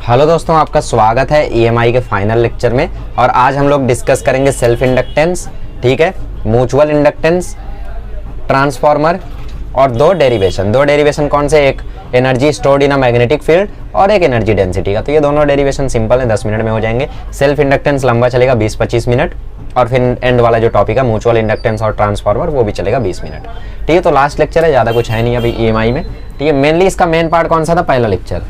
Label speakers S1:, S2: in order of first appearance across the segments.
S1: Hello दोस्तों, आपका स्वागत है ईएमआई के फाइनल लेक्चर में। और आज हम लोग डिस्कस करेंगे सेल्फ इंडक्टेंस, ठीक है, म्यूचुअल इंडक्टेंस, ट्रांसफार्मर और दो डेरिवेशन कौन से, एक energy stored in a magnetic field और एक एनर्जी डेंसिटी का। तो ये दोनों डेरिवेशन सिंपल है, 10 मिनट में हो जाएंगे। सेल्फ इंडक्टेंस लंबा चलेगा 20-25 मिनट और फिर एंड वाला जो टॉपिक है म्यूचुअल इंडक्टेंस और ट्रांसफार्मर वो भी चलेगा 20 मिनट। ठीक है, तो लास्ट लेक्चर है, ज़्यादा कुछ है नहीं अभी ईएमआई में। ठीक है, मेनली इसका मेन पार्ट कौन सा था, पहला लेक्चर,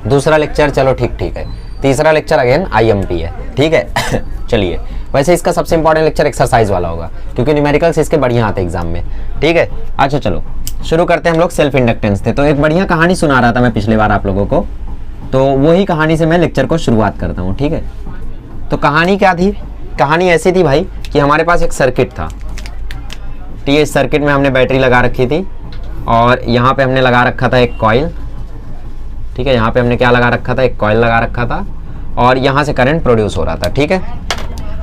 S1: दूसरा लेक्चर चलो ठीक है, तीसरा लेक्चर अगेन आईएमपी है। ठीक है चलिए, वैसे इसका सबसे इंपॉर्टेंट लेक्चर एक्सरसाइज वाला होगा क्योंकि न्यूमेरिकल्स इसके बढ़िया आते हैं एग्जाम में। ठीक है, अच्छा चलो शुरू करते हैं हम लोग। सेल्फ इंडक्टेंस थे तो एक बढ़िया कहानी सुना रहा था मैं पिछले बार आप लोगों को, तो वही कहानी से मैं लेक्चर को शुरुआत करता हूँ। ठीक है, तो कहानी क्या थी, कहानी ऐसी थी भाई कि हमारे पास एक सर्किट था। ठीक है, इस सर्किट में हमने बैटरी लगा रखी थी और यहाँ पे हमने लगा रखा था एक कॉइल। ठीक है, यहाँ पे हमने क्या लगा रखा था, एक कॉइल लगा रखा था और यहाँ से करंट प्रोड्यूस हो रहा था। ठीक है,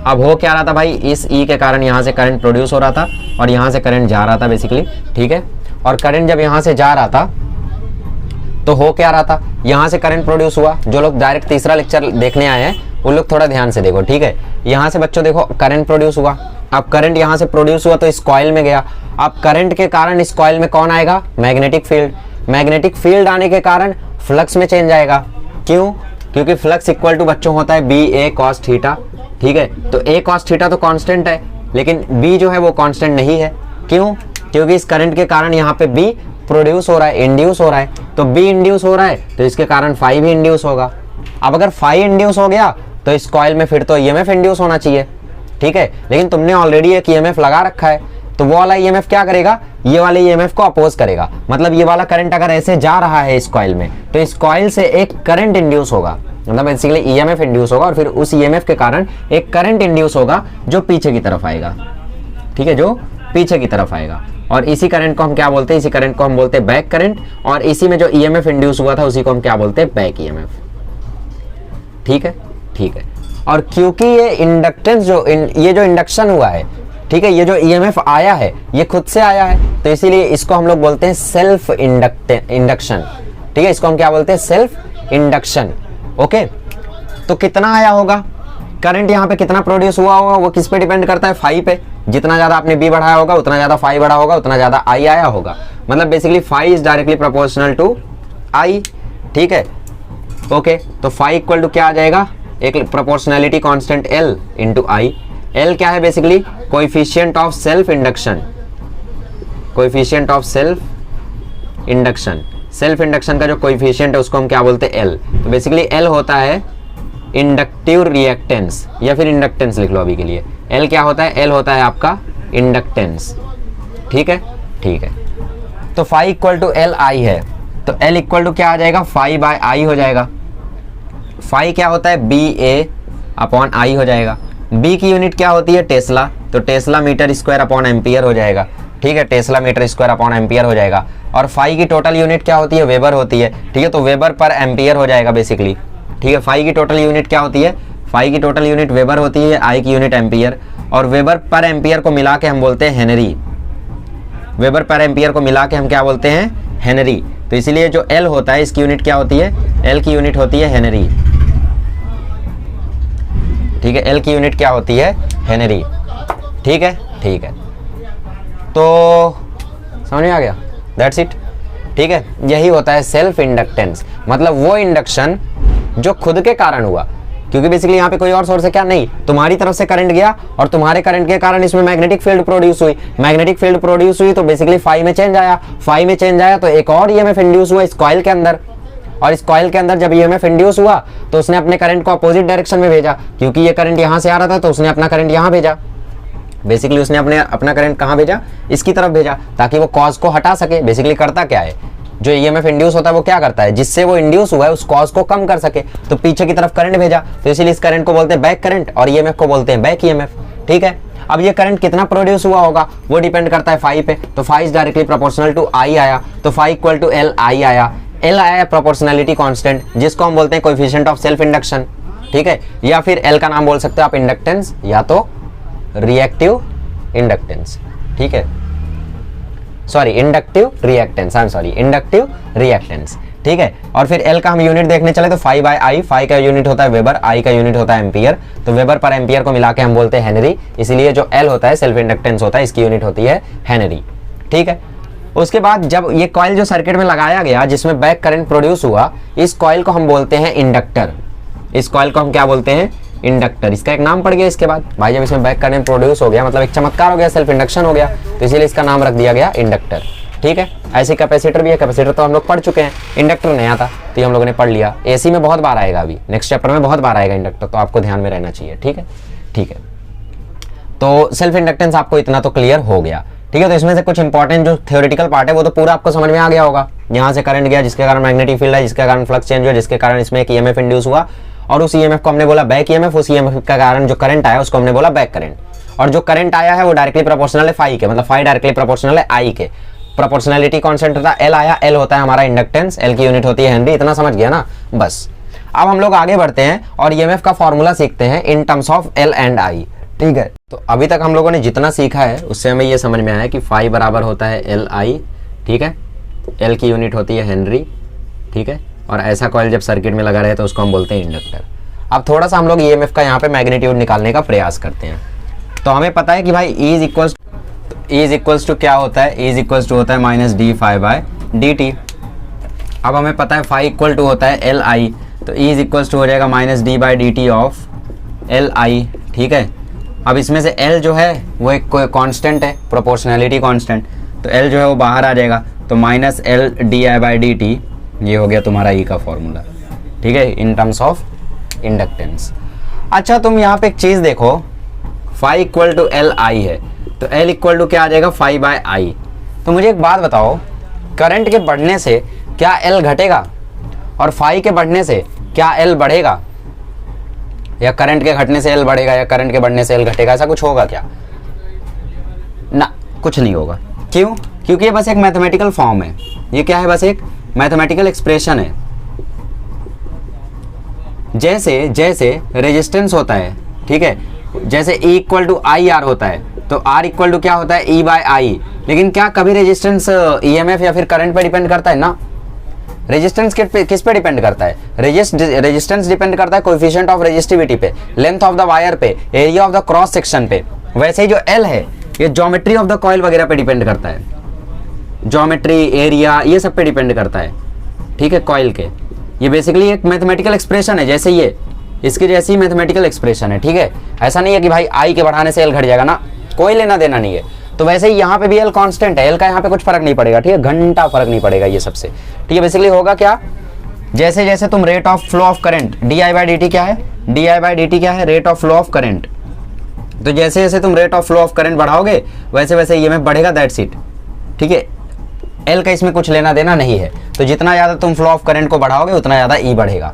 S1: अब हो क्या रहा था भाई, इस ई के कारण यहाँ से करंट प्रोड्यूस हो रहा था और यहाँ से करंट जा रहा था बेसिकली। ठीक है, और करंट जब यहाँ से जा रहा था तो हो क्या रहा था, यहाँ से करंट प्रोड्यूस हुआ। जो लोग डायरेक्ट तीसरा लेक्चर देखने आए हैं वो लोग थोड़ा ध्यान से देखो। ठीक है, यहाँ से बच्चों देखो करंट प्रोड्यूस हुआ। अब करंट यहाँ से प्रोड्यूस हुआ तो इस कॉइल में गया। अब करंट के कारण इस कॉइल में कौन आएगा, मैग्नेटिक फील्ड। मैग्नेटिक फील्ड आने के कारण फ्लक्स में चेंज आएगा। क्यों, क्योंकि फ्लक्स इक्वल टू बच्चों होता है बी ए कॉस थीटा। ठीक है, तो ए कॉस थीटा तो कांस्टेंट है लेकिन बी जो है वो कांस्टेंट नहीं है। क्यों, क्योंकि इस करंट के कारण यहाँ पे बी प्रोड्यूस हो रहा है, इंड्यूस हो रहा है। तो बी इंड्यूस हो रहा है तो इसके कारण फाई भी इंड्यूस होगा। अब अगर फाई इंड्यूस हो गया तो इस कॉइल में फिर तो ईएमएफ इंड्यूस होना चाहिए। ठीक है, लेकिन तुमने ऑलरेडी एक ईएमएफ लगा रखा है तो वो वाला ईएमएफ क्या करेगा, ये वाले ईएमएफ को अपोज करेगा। मतलब ये वाला करंट अगर ऐसे जा रहा है इस कॉइल में तो इस कॉइल से एक करंट इंड्यूस होगा, मतलब बेसिकली ईएमएफ इंड्यूस होगा और फिर उस ईएमएफ के कारण एक करंट इंड्यूस होगा जो पीछे की तरफ आएगा। ठीक है, जो पीछे की तरफ आएगा और इसी करंट को हम क्या बोलते हैं, इसी करंट को हम बोलते हैं बैक करंट और इसी में जो ईएमएफ इंड्यूस हुआ था उसी को हम क्या बोलते हैं, बैक ईएमएफ। ठीक है, ठीक है, और क्योंकि ये इंडक्टेंस ये जो इंडक्शन हुआ है, ठीक है, ये जो ईएमएफ आया है ये खुद से आया है तो इसीलिए इसको हम लोग बोलते हैं सेल्फ इंडक्शन। ठीक है, इसको हम क्या बोलते हैं, सेल्फ इंडक्शन। ओके, तो कितना आया होगा करंट, यहाँ पे कितना प्रोड्यूस हुआ होगा वो किस पे डिपेंड करता है, फाई पे। जितना ज्यादा आपने बी बढ़ाया होगा उतना ज्यादा फाई बढ़ा होगा, उतना ज्यादा आई आया होगा। मतलब basically phi is directly proportional to I. ठीक है, ओके, तो फाई इक्वल टू क्या आ जाएगा, एक प्रोपोर्शनैलिटी कांस्टेंट एल इंटू आई। एल क्या है, basically coefficient of self induction, coefficient of self induction. Self induction का जो कोएफिशिएंट है उसको हम क्या बोलते हैं, एल। तो बेसिकली एल होता है इंडक्टिव रिएक्टेंस या फिर इंडक्टेंस लिख लो अभी के लिए। एल क्या होता है, एल होता है आपका इंडक्टेंस। ठीक है, ठीक है, तो phi equal to L I है तो एल इक्वल टू क्या आ जाएगा, फाई बाय आई हो जाएगा। फाई क्या होता है, बी ए अपॉन आई हो जाएगा। बी की यूनिट क्या होती है, टेस्ला, तो tesla metre square upon ampere हो जाएगा। ठीक है, tesla metre square upon ampere हो जाएगा। और फाई की टोटल यूनिट क्या होती है, वेबर होती है। ठीक है, तो वेबर पर एम्पियर हो जाएगा बेसिकली। ठीक है, फाई की टोटल यूनिट क्या होती है, फाई की टोटल यूनिट वेबर होती है, आई की यूनिट एम्पियर और वेबर पर एम्पियर को मिला के हम बोलते हैं हेनरी। वेबर पर एम्पियर को मिला के हम क्या बोलते हैं, हेनरी। तो इसीलिए जो एल होता है इसकी यूनिट क्या होती है, एल की यूनिट होती है हेनरी। ठीक है, एल की यूनिट क्या होती है, हेनरी। ठीक है, ठीक है, तो समझ में आ गया, दैट्स इट। ठीक है, यही होता है सेल्फ इंडक्टेंस, मतलब वो इंडक्शन जो खुद के कारण हुआ। क्योंकि बेसिकली यहाँ पे कोई और सोर्स है क्या, नहीं, तुम्हारी तरफ से करंट गया और तुम्हारे करंट के कारण इसमें मैग्नेटिक फील्ड प्रोड्यूस हुई। मैग्नेटिक फील्ड प्रोड्यूस हुई तो बेसिकली फाई में चेंज आया। फाई में चेंज आया तो एक और ईएमएफ इंड्यूस हुआ इस कॉइल के अंदर और इस कॉइल के अंदर जब ईएमएफ इंड्यूस हुआ तो उसने अपने करंट को अपोजिट डायरेक्शन में भेजा। क्योंकि ये करंट यहाँ से आ रहा था तो उसने अपना करंट यहाँ भेजा। बेसिकली उसने अपना करंट कहाँ भेजा, इसकी तरफ भेजा ताकि वो कॉज को हटा सके। बेसिकली करता क्या है, जो ईएमएफ इंड्यूस होता है वो क्या करता है, जिससे वो इंड्यूस हुआ है उस कॉज को कम कर सके तो पीछे की तरफ करंट भेजा। तो इसीलिए इस करंट को बोलते हैं बैक करंट और ईएमएफ को बोलते हैं बैक ईएमएफ। ठीक है, अब ये करंट कितना प्रोड्यूस हुआ होगा वो डिपेंड करता है फाई पे। तो phi is directly proportional to I आया तो phi equal to L I आया। एल आया है प्रोपोर्शनैलिटी कांस्टेंट जिसको हम बोलते हैं कोएफिशिएंट ऑफ सेल्फ इंडक्शन। ठीक है, या फिर एल का नाम बोल सकते हो आप इंडक्टेंस या तो रिएक्टिव इंडक्टेंस। ठीक है, sorry inductive reactance, I am sorry inductive reactance. ठीक है। और फिर एल का हम यूनिट देखने चले तो फाई बाय आई, फाई का यूनिट होता है वेबर, आई का यूनिट होता है एम्पियर, तो वेबर पर एम्पियर को मिला के हम बोलते हैं हेनरी, इसीलिए जो एल होता है सेल्फ इंडक्टेंस होता है, इसकी यूनिट होती है हेनरी, ठीक है। उसके बाद जब ये कॉइल जो सर्किट में लगाया गया जिसमें बैक करंट प्रोड्यूस हुआ, इस कॉइल को हम बोलते हैं इंडक्टर, इस कॉइल को हम क्या बोलते हैं, इंडक्टर, इसका एक नाम पड़ गया इसके बाद भाई, जब इसमें बैक करंट प्रोड्यूस हो गया मतलब एक चमत्कार हो गया, सेल्फ इंडक्शन हो गया, तो इसीलिए इसका नाम रख दिया गया इंडक्टर, ठीक है। ऐसे कैपेसिटर भी है, कैपेसिटर तो हम लोग पढ़ चुके हैं, इंडक्टर नहीं आता तो ये हम लोगों ने पढ़ लिया, एसी में बहुत बार आएगा, अभी नेक्स्ट चैप्टर में बहुत बार आएगा इंडक्टर, तो आपको ध्यान में रहना चाहिए, ठीक है, ठीक है। तो सेल्फ इंडक्टेंस आपको इतना तो क्लियर हो गया, ठीक है। तो इसमें से कुछ इंपॉर्टेंट जो थ्योरेटिकल पार्ट है वो तो पूरा आपको समझ में आ गया होगा, यहाँ से करंट गया जिसके कारण मैग्नेटिक फील्ड है, जिसके कारण फ्लक्स चेंज हुआ, जिसके कारण इसमें एक ईएमएफ इंड्यूस हुआ, और उस ईएमएफ को हमने बोला बैक ईएमएफ, उस ईएमएफ के कारण जो करंट आया उसको हमने बोला बैक करंट, और जो करंट आया है वो डायरेक्टली प्रोपोर्शनल है फाई के, मतलब फाई डायरेक्टली प्रोपोर्शनल है आई के, प्रोपोर्शनलिटी कांस्टेंट होता है एल आया, एल होता है हमारा इंडक्टेंस, एल की यूनिट होती है हेनरी, इतना समझ गया ना बस। अब हम लोग आगे बढ़ते हैं और ईएमएफ का फॉर्मूला सीखते हैं in terms of L and I, ठीक है। तो अभी तक हम लोगों ने जितना सीखा है उससे हमें ये समझ में आया कि फाई बराबर होता है एल आई, ठीक है, एल की यूनिट होती है हेनरी, ठीक है, और ऐसा कॉइल जब सर्किट में लगा रहे तो उसको हम बोलते हैं इंडक्टर। अब थोड़ा सा हम लोग ईएमएफ का यहाँ पे मैग्नीट्यूड निकालने का प्रयास करते हैं। तो हमें पता है कि भाई E इज इक्वल्स टू क्या होता है, E इज इक्वल्स टू होता है minus d phi by d t. अब हमें पता है फाई इक्वल टू होता है एल आई, तो E इज इक्वल्स टू हो जाएगा minus D by D T of L I, ठीक है। अब इसमें से L जो है वो एक कांस्टेंट है, प्रोपोर्शनैलिटी कांस्टेंट, तो L जो है वो बाहर आ जाएगा, तो minus L D I by D T, ये हो गया तुम्हारा E का फॉर्मूला, ठीक है, इन टर्म्स ऑफ इंडक्टेंस। अच्छा तुम यहाँ पे एक चीज़ देखो, phi equal to L I है, तो L इक्वल टू क्या आ जाएगा फाई बाय आई। तो मुझे एक बात बताओ, करंट के बढ़ने से क्या L घटेगा और फाई के बढ़ने से क्या L बढ़ेगा, या करंट के घटने से L बढ़ेगा या करंट के बढ़ने से L घटेगा, ऐसा कुछ होगा क्या? ना, कुछ नहीं होगा। क्यों? क्योंकि ये बस एक मैथमेटिकल फॉर्म है, ये क्या है, बस एक मैथमेटिकल एक्सप्रेशन है। जैसे जैसे रेजिस्टेंस होता है, ठीक है, जैसे E equal to I R होता है, तो R इक्वल टू क्या होता है E बाय आई, लेकिन क्या कभी रेजिस्टेंस EMF या फिर करंट पे डिपेंड करता है ना? रेजिस्टेंस किस पे डिपेंड करता है? रेजिस्टेंस डिपेंड करता है कोएफिशिएंट ऑफ रेजिस्टिविटी पे, लेंथ ऑफ द वायर पे, area of the cross section पे। वैसे ही जो L है ये ज्योमेट्री ऑफ द कॉइल वगैरह पे डिपेंड करता है, ज्योमेट्री, एरिया, ये सब पे डिपेंड करता है, ठीक है, कॉइल के। ये बेसिकली एक मैथमेटिकल एक्सप्रेशन है, जैसे ये इसकी जैसी मैथमेटिकल एक्सप्रेशन है, ठीक है। ऐसा नहीं है कि भाई आई के बढ़ाने से L घट जाएगा ना, कोई लेना देना नहीं है। तो वैसे ही यहाँ पे भी L कांस्टेंट है, L का यहाँ पे कुछ फर्क नहीं पड़ेगा, ठीक है, घंटा फर्क नहीं पड़ेगा ये सबसे, ठीक है। बेसिकली होगा क्या, जैसे जैसे तुम rate of flow of current, D I by D T क्या है, D I by D T क्या है, rate of flow of current. तो जैसे जैसे तुम rate of flow of current बढ़ाओगे वैसे वैसे EMF बढ़ेगा, दैट्स इट, ठीक है। L का इसमें कुछ लेना देना नहीं है, तो जितना ज़्यादा तुम फ्लो ऑफ करंट को बढ़ाओगे उतना ज़्यादा E बढ़ेगा,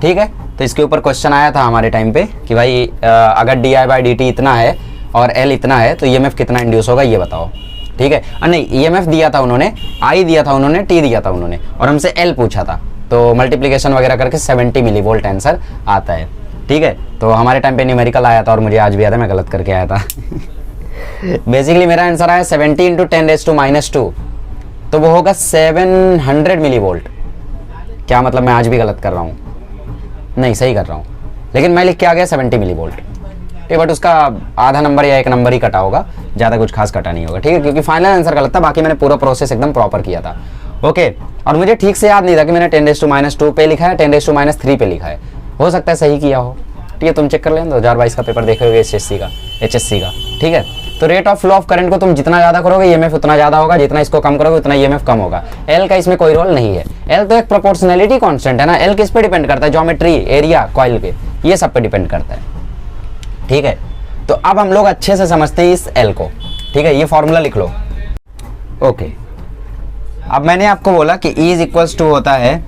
S1: ठीक है। तो इसके ऊपर क्वेश्चन आया था हमारे टाइम पे कि भाई अगर D I by D T इतना है और L इतना है तो EMF कितना इंड्यूस होगा ये बताओ, ठीक है। नहीं, EMF दिया था उन्होंने, I दिया था उन्होंने, T दिया था उन्होंने, और हमसे L पूछा था, तो मल्टीप्लिकेशन वगैरह करके 70 मिली वोल्ट आंसर आता है, ठीक है। तो हमारे टाइम पे न्यूमेरिकल आया था और मुझे आज भी याद है मैं गलत करके आया था बेसिकली मेरा आंसर आया 70 × 10⁻², तो वो होगा 700 मिली वोल्ट। क्या मतलब मैं आज भी गलत कर रहा हूँ? नहीं, सही कर रहा हूँ, लेकिन मैं लिख के आ गया 70 मिली वोल्ट, ठीक, बट उसका आधा नंबर या एक नंबर ही कटा होगा, ज़्यादा कुछ खास कटा नहीं होगा, ठीक है, क्योंकि फाइनल आंसर गलत था, बाकी मैंने पूरा प्रोसेस एकदम प्रॉपर किया था, ओके। और मुझे ठीक से याद नहीं था कि मैंने 10⁻² पे लिखा है, 10⁻³ पे लिखा है, हो सकता है सही किया हो, ठीक है। तुम चेक कर लेना, 2022 का पेपर देखोगे HSC का, ठीक है। तो rate of flow of current को तुम जितना ज़्यादा करोगे EMF उतना ज़्यादा होगा, जितना इसको कम करोगे उतना EMF कम होगा। L का इसमें कोई रोल नहीं है, L तो एक प्रोपोर्शनैलिटी कांस्टेंट है ना। L किस पे डिपेंड करता है? ज्योमेट्री, एरिया, कॉइल के, ये सब पे डिपेंड करता है, ठीक है। तो अब हम लोग अच्छे से समझते हैं इस L को, ठीक है। ये फॉर्मूला लिख लो, ओके। अब मैंने आपको बोला कि E इज इक्वल्स टू होता है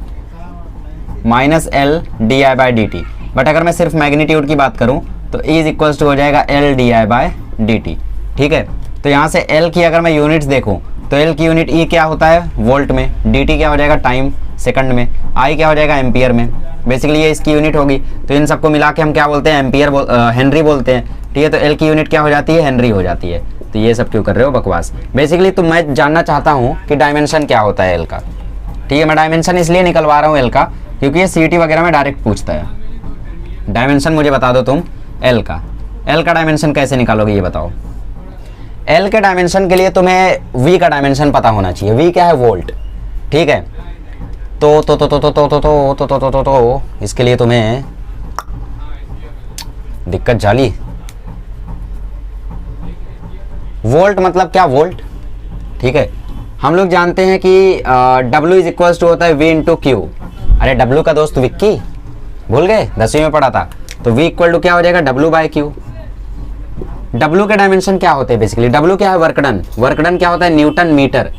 S1: minus L D I by D T, but अगर मैं सिर्फ मैग्नीट्यूड की बात करूं तो E इज इक्वल्स टू हो जाएगा L D I by D T, ठीक है। तो यहाँ से L की अगर मैं यूनिट्स देखूं तो L की यूनिट E क्या होता है वोल्ट में, dt क्या हो जाएगा टाइम सेकंड में, I क्या हो जाएगा एम्पियर में, बेसिकली ये इसकी यूनिट होगी। तो इन सबको मिला के हम क्या बोलते हैं, एम्पियर हेनरी बोलते हैं, ठीक है। तो L की यूनिट क्या हो जाती है, हेनरी हो जाती है। तो ये सब क्यों कर रहे हो बकवास? बेसिकली तो मैं जानना चाहता हूँ कि डायमेंशन क्या होता है L का, ठीक है, मैं डायमेंशन इसलिए निकलवा रहा हूँ एल का क्योंकि ये सीईटी वगैरह में डायरेक्ट पूछता है। डायमेंशन मुझे बता दो तुम एल का। एल का डायमेंशन कैसे निकालोगे ये बताओ। एल के डायमेंशन के लिए तुम्हें वी का डायमेंशन पता होना चाहिए। वी क्या है? वोल्ट। ठीक है, तो इसके लिए तुम्हें दिक्कत जाली। वोल्ट मतलब क्या? वोल्ट। ठीक है, हम लोग जानते हैं कि W इज इक्वल टू होता है V इंटू क्यू। अरे W का दोस्त विक्की, भूल गए? 10वीं में पढ़ा था। तो V इक्वल टू क्या हो जाएगा? W by Q. W के डायमेंशन क्या होते हैं बेसिकली? W क्या है? Work done. वर्क डन क्या होता है? Newton metre.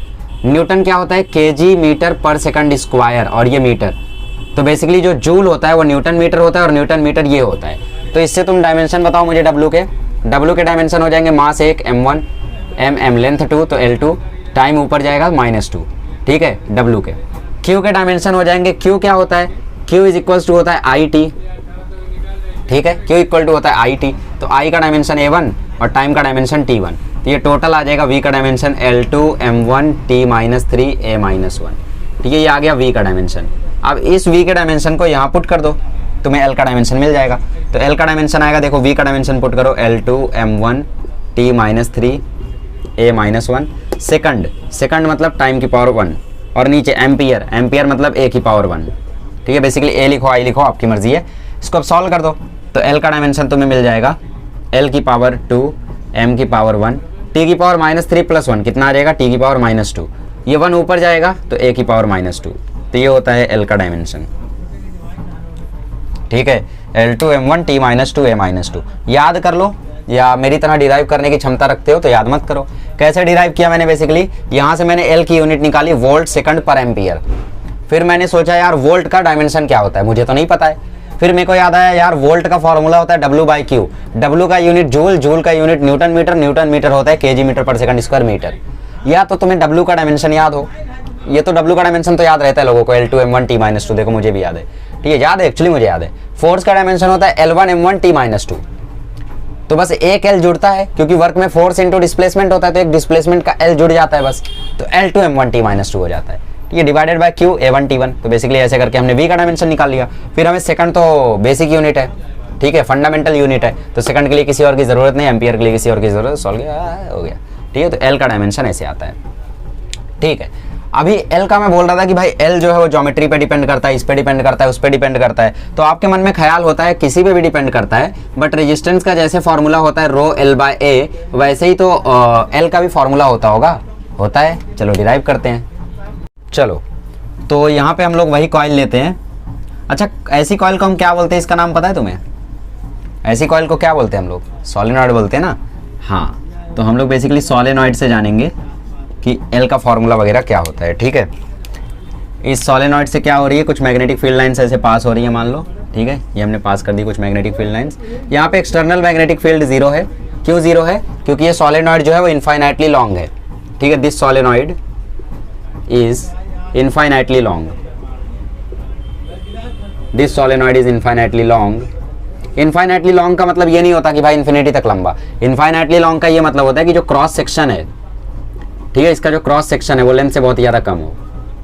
S1: न्यूटन क्या होता है? केजी मीटर पर सेकंड स्क्वायर, और ये मीटर। तो बेसिकली जो जूल होता है वो न्यूटन मीटर होता है, और न्यूटन मीटर ये होता है। तो इससे तुम डायमेंशन बताओ मुझे W के। W के डायमेंशन हो जाएंगे मास 1 m1, m लेंथ 2 तो L2, टाइम ऊपर जाएगा -2। ठीक है, W के। Q के डायमेंशन हो जाएंगे, Q क्या होता है? Q इज इक्वल टू होता है IT। ठीक है, Q इक्वल टू होता है IT। तो I का डायमेंशन A1 और टाइम का डायमेंशन T1। तो ये टोटल आ जाएगा V का dimension L2 m1 T-3 A-1। ठीक है, ये आ गया V का डायमेंशन। अब इस V के डायमेंशन को यहाँ पुट कर दो, तुम्हें L का डायमेंशन मिल जाएगा। तो L का डायमेंशन आएगा, देखो V का डायमेंशन पुट करो, L2 m1 T-3 A-1 second. Second मतलब टाइम की पावर 1, और नीचे एम्पियर। एम्पियर मतलब A की पावर 1। ठीक है, बेसिकली A लिखो I लिखो, आपकी मर्जी है। इसको अब सॉल्व कर दो तो L का डायमेंशन तुम्हें मिल जाएगा L की पावर 2, M की पावर 1, T की पावर -3 + 1 कितना आ जाएगा? T की पावर -2। ये 1 ऊपर जाएगा तो A की पावर -2। तो ये होता है L का डायमेंशन। ठीक है, L2 m1 T-2 A-2। याद कर लो, या मेरी तरह डिराइव करने की क्षमता रखते हो तो याद मत करो। कैसे डिराइव किया मैंने? बेसिकली यहाँ से मैंने L की यूनिट निकाली, वोल्ट सेकंड पर एम्पियर। फिर मैंने सोचा यार वोल्ट का डायमेंशन क्या होता है, मुझे तो नहीं पता है। फिर मेरे को याद आया यार वोल्ट का फॉर्मूला होता है W बाई क्यू। W का यूनिट जूल, जूल का unit newton metre, newton metre होता है केजी मीटर पर सेकंड स्क्वायर मीटर। या तो तुम्हें W का डायमेंशन याद हो, ये तो W का डायमेंशन तो याद रहता है लोगों को, L2 m1 T-2। देखो मुझे भी याद है। ठीक है, याद है, एक्चुअली मुझे याद है। फोर्स का डायमेंशन होता है L1 m1 T-2। तो बस एक L जुड़ता है क्योंकि वर्क में फोर्स इंटू डिस्प्लेसमेंट होता है, तो एक डिस्प्लेसमेंट का L जुड़ जाता है बस, तो L2 m1 T-2 हो जाता है। ठीक है, divided by Q A1 T1। तो बेसिकली ऐसे करके हमने V का डायमेंशन निकाल लिया। फिर हमें सेकंड तो बेसिक यूनिट है, ठीक है, फंडामेंटल यूनिट है, तो सेकंड के लिए किसी और की जरूरत नहीं, एम्पियर के लिए किसी और की जरूरत, सॉल्व हो गया। ठीक है, तो L का डायमेंशन ऐसे आता है। ठीक है, अभी L का मैं बोल रहा था कि भाई L जो है वो ज्योमेट्री पे डिपेंड करता है, इस पे डिपेंड करता है, उस पे डिपेंड करता है। तो आपके मन में ख्याल होता है किसी पे भी डिपेंड करता है, बट रेजिस्टेंस का जैसे फॉर्मूला होता है रो L बाय A, वैसे ही तो L का भी फॉर्मूला होता है। चलो डिराइव करते हैं। चलो, तो यहाँ पे हम लोग वही कॉइल लेते हैं। अच्छा, ऐसी कॉइल को हम क्या बोलते हैं, इसका नाम पता है तुम्हें? ऐसी कॉइल को क्या बोलते हैं हम लोग? सोलेनॉइड बोलते हैं ना। हाँ, तो हम लोग बेसिकली सोलेनॉइड से जानेंगे कि L का फॉर्मूला वगैरह क्या होता है। ठीक है, इस सोलेनॉइड से क्या हो रही है, कुछ मैग्नेटिक फील्ड लाइन्स ऐसे पास हो रही है, मान लो। ठीक है, ये हमने पास कर दी कुछ मैग्नेटिक फील्ड लाइन्स। यहाँ पे एक्सटर्नल मैग्नेटिक फील्ड 0 है। क्यों 0 है? क्योंकि ये सोलेनॉइड जो है वो इनफाइनाइटली लॉन्ग है। ठीक है, this solenoid is infinitely long. This solenoid is infinitely long. Infinitely long का मतलब ये नहीं होता कि भाई इन्फिनिटी तक लंबा। इनफाइनाइटली लॉन्ग का ये मतलब होता है कि जो क्रॉस सेक्शन है, ठीक है, इसका जो क्रॉस सेक्शन है वो लेंथ से बहुत ज़्यादा कम हो।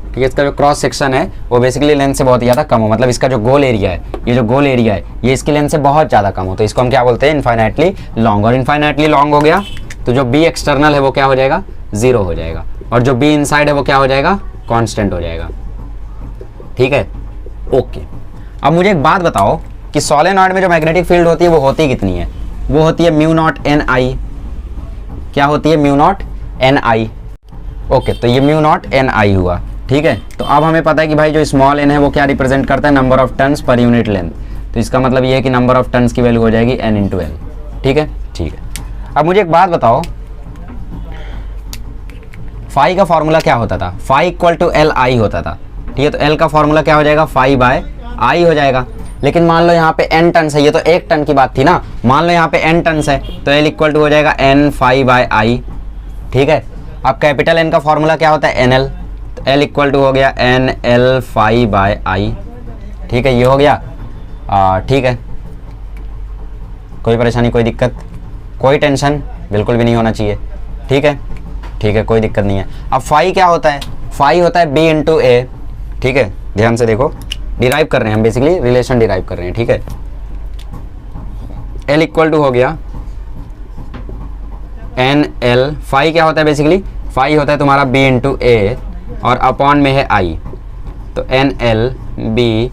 S1: ठीक है, इसका जो क्रॉस सेक्शन है वो बेसिकली लेंथ से बहुत ज़्यादा कम हो, मतलब इसका जो गोल एरिया है, ये जो गोल एरिया है ये इसकी लेंथ से बहुत ज़्यादा कम हो, तो इसको हम क्या बोलते हैं? Infinitely long. और इनफाइनाइटली लॉन्ग हो गया तो जो बी एक्सटर्नल है वो क्या हो जाएगा? 0 हो जाएगा, और जो बी इनसाइड है वो क्या हो जाएगा? कांस्टेंट हो जाएगा। ठीक है, ओके। अब मुझे एक बात बताओ कि सोलेनॉइड में जो मैग्नेटिक फील्ड होती है वो होती कितनी है? वो होती है μ0 Ni। क्या होती है? μ0 Ni। ओके, तो ये μ0 Ni हुआ। ठीक है, तो अब हमें पता है कि भाई जो स्मॉल n है वो क्या रिप्रेजेंट करता है? Number of turns per unit length. तो इसका मतलब ये है कि नंबर ऑफ टर्न्स की वैल्यू हो जाएगी n × l। ठीक है, ठीक है। अब मुझे एक बात बताओ, फाई का फॉर्मूला क्या होता था? फाई इक्वल टू Li होता था। ठीक है, तो L का फॉर्मूला क्या हो जाएगा? फाई बाय I हो जाएगा। लेकिन मान लो यहाँ पे n टन्स है, ये तो एक टन की बात थी ना। मान लो यहाँ पे n टन्स है तो L इक्वल टू हो जाएगा n फाई बाय I। ठीक है, अब कैपिटल N का फॉर्मूला क्या होता है? NL। तो L इक्वल टू हो गया NL फाई बाय I। ठीक है, ये हो गया। ठीक है, कोई परेशानी, कोई दिक्कत, कोई टेंशन बिल्कुल भी नहीं होना चाहिए। ठीक है, ठीक है, कोई दिक्कत नहीं है। अब फाई क्या होता है? फाई होता है B × A। ठीक है, ध्यान से देखो, डिराइव कर रहे हैं हम, बेसिकली रिलेशन डिराइव कर रहे हैं, ठीक है। L इक्वल टू हो गया एन एल, फाई क्या होता है बेसिकली, फाई होता है तुम्हारा B इंटू ए और अपॉन में है I, तो एन एल बी,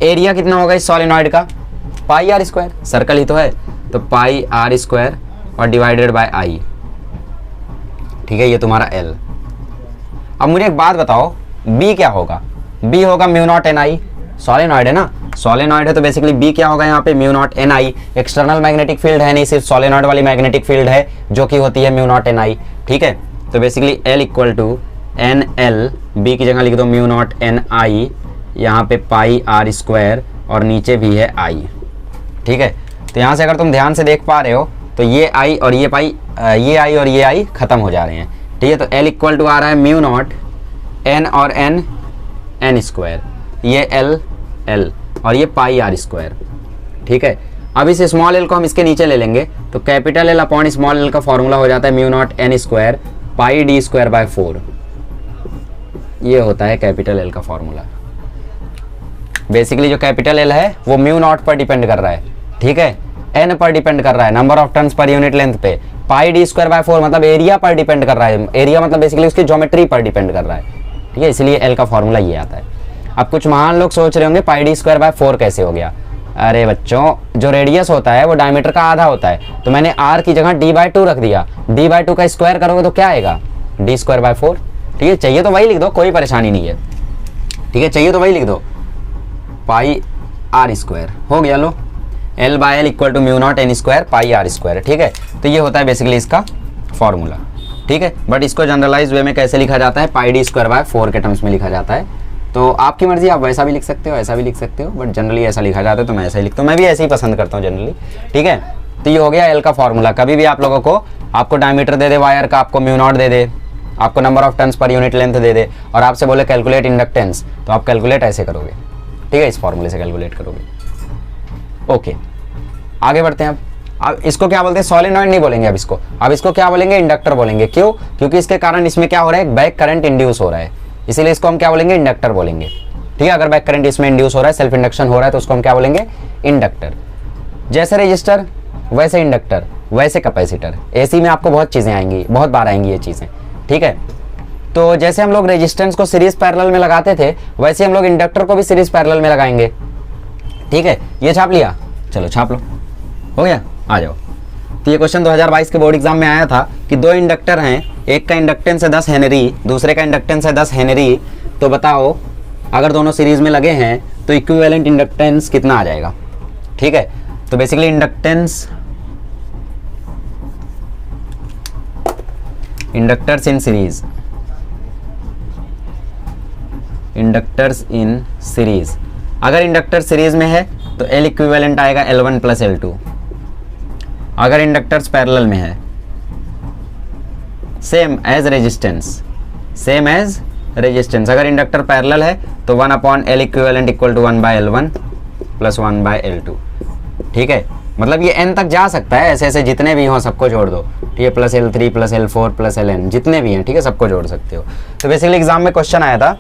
S1: एरिया कितना होगा इस सॉलिनॉइड का, पाई आर स्क्वायर, सर्कल ही तो है, तो पाई आर स्क्वायर और डिवाइडेड बाय I, ठीक है, ये तुम्हारा L। अब मुझे एक बात बताओ, B क्या होगा, B होगा म्यू नॉट एन आई, सॉलिनॉइड है ना, सॉलिनॉइड है तो बेसिकली B क्या होगा यहाँ पे, म्यू नॉट एन आई, एक्सटर्नल मैग्नेटिक फील्ड है नहीं, सिर्फ सॉलिनॉइड वाली मैग्नेटिक फील्ड है जो कि होती है म्यू नॉट एन आई, ठीक है। तो basically L equal to N L, B की जगह लिख दो म्यू नॉट एन आई, यहाँ पे पाई आर स्क्वायर और नीचे भी है I, ठीक है। तो यहाँ से अगर तुम ध्यान से देख पा रहे हो तो ये I और ये पाई, ये I और ये I खत्म हो जा रहे हैं, ठीक है। तो L इक्वल टू आ रहा है म्यू नॉट एन और एन, एन स्क्वायर, ये L L और ये पाई आर स्क्वायर, ठीक है। अब इस स्मॉल एल को हम इसके नीचे ले लेंगे तो capital L upon small L का फॉर्मूला हो जाता है mu naught N square pi D square by 4, ये होता है कैपिटल एल का फॉर्मूला। बेसिकली जो कैपिटल एल है वो म्यू नॉट पर डिपेंड कर रहा है, ठीक है, एन पर डिपेंड कर रहा है, number of turns per unit length पे, पाई डी स्क्वायर बाय 4 मतलब एरिया पर डिपेंड कर रहा है, एरिया मतलब बेसिकली उसकी ज्योमेट्री पर डिपेंड कर रहा है, ठीक है, इसलिए एल का फॉर्मूला ये आता है। अब कुछ महान लोग सोच रहे होंगे पाई डी स्क्वायर बाय 4 कैसे हो गया, अरे बच्चों जो रेडियस होता है वो डायमीटर का आधा होता है, तो मैंने आर की जगह डी बाय 2 रख दिया, डी बाय 2 का स्क्वायर करोगे तो क्या आएगा, डी स्क्वायर बाय 4, ठीक है। चाहिए तो वही लिख दो, कोई परेशानी नहीं है, ठीक है, चाहिए तो वही लिख दो, पाई आर स्क्वायर हो गया, लो L by L equal to mu naught N square pi R square, ठीक है। तो ये होता है बेसिकली इसका फॉर्मूला, ठीक है। बट इसको जनरलाइज वे में कैसे लिखा जाता है, पाई डी स्क्वायर बाय 4 के टर्म्स में लिखा जाता है, तो आपकी मर्जी, आप वैसा भी लिख सकते हो, ऐसा भी लिख सकते हो, बट जनरली ऐसा लिखा जाता है तो मैं ऐसा ही लिखता हूँ, मैं भी ऐसे ही पसंद करता हूँ जनरली, ठीक है। तो ये हो गया एल का फॉर्मूला। कभी भी आप लोगों को, आपको डायमीटर दे दे वायर का, आपको म्यू नॉट दे दे, आपको number of turns per unit length दे दे और आपसे बोले कैलकुलेट इंडक्टेंस, तो आप कैलकुलेट ऐसे करोगे, ठीक है, इस फॉर्मूले से कैलकुलेट करोगे। ओके, आगे बढ़ते हैं। अब इसको क्या बोलते हैं, सॉलिनॉइड नहीं बोलेंगे अब इसको क्या बोलेंगे, इंडक्टर बोलेंगे। क्यों, क्योंकि इसके कारण इसमें क्या हो रहा है, बैक करंट इंड्यूस हो रहा है, इसीलिए इसको हम क्या बोलेंगे, इंडक्टर बोलेंगे, ठीक है। अगर बैक करंट इसमें इंड्यूस हो रहा है, सेल्फ इंडक्शन हो रहा है, तो उसको हम क्या बोलेंगे, इंडक्टर। जैसे रजिस्टर वैसे इंडक्टर वैसे कैपेसिटर। एसी में आपको बहुत चीज़ें आएंगी, बहुत बार आएंगी ये चीज़ें, ठीक है। तो जैसे हम लोग रेजिस्टेंस को सीरीज पैरेलल में लगाते थे, वैसे हम लोग इंडक्टर को भी सीरीज पैरेलल में लगाएंगे, ठीक है। ये छाप लिया, चलो छाप लो, हो गया, आ जाओ। तो ये क्वेश्चन 2022 के बोर्ड एग्जाम में आया था कि दो इंडक्टर हैं, एक का इंडक्टेंस है 10 हेनरी, दूसरे का इंडक्टेंस है 10 हेनरी, तो बताओ अगर दोनों सीरीज में लगे हैं तो इक्विवेलेंट इंडक्टेंस कितना आ जाएगा, ठीक है। तो basically inductance, inductors in series, inductors in series, अगर इंडक्टर सीरीज में है तो L इक्विवेलेंट आएगा L1 प्लस L2। अगर इंडक्टर्स पैरेलल में है, same as resistance, same as resistance, अगर इंडक्टर पैरेलल है तो 1 upon L equivalent equal to 1 by L1 plus 1 by L2, ठीक है। मतलब ये n तक जा सकता है, ऐसे ऐसे जितने भी हों सबको जोड़ दो, ठीक है, plus L3 plus L4 plus Ln, जितने भी हैं, ठीक है, सबको जोड़ सकते हो। तो बेसिकली एग्जाम में क्वेश्चन आया था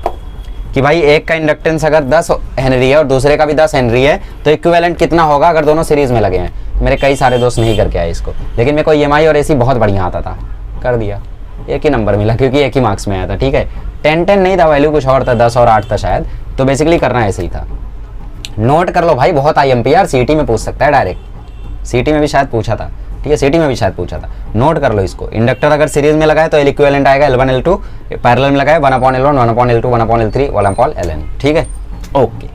S1: कि भाई एक का इंडक्टेंस अगर 10 हेनरी है और दूसरे का भी 10 हेनरी है तो इक्विवेलेंट कितना होगा अगर दोनों सीरीज में लगे हैं। मेरे कई सारे दोस्त नहीं करके आए इसको, लेकिन मेरे को EMI और AC बहुत बढ़िया आता था, कर दिया, एक ही नंबर मिला क्योंकि एक ही मार्क्स में आया था, ठीक है। 10 नहीं था, वैल्यू कुछ और था, 10 और 8 था शायद, तो बेसिकली करना ऐसे ही था। नोट कर लो भाई, बहुत IMPR सीटी में पूछ सकता है डायरेक्ट, सीटी में भी शायद पूछा था, ठीक है, सीटी में भी शायद पूछा था, नोट कर लो इसको। इंडक्टर अगर सीरीज में लगाए तो L इक्विवेलेंट आएगा L1 L2, पैरेलल में लगाए 1 upon L1 1 upon L2 1 upon L3 1 upon Ln, ठीक है। ओके,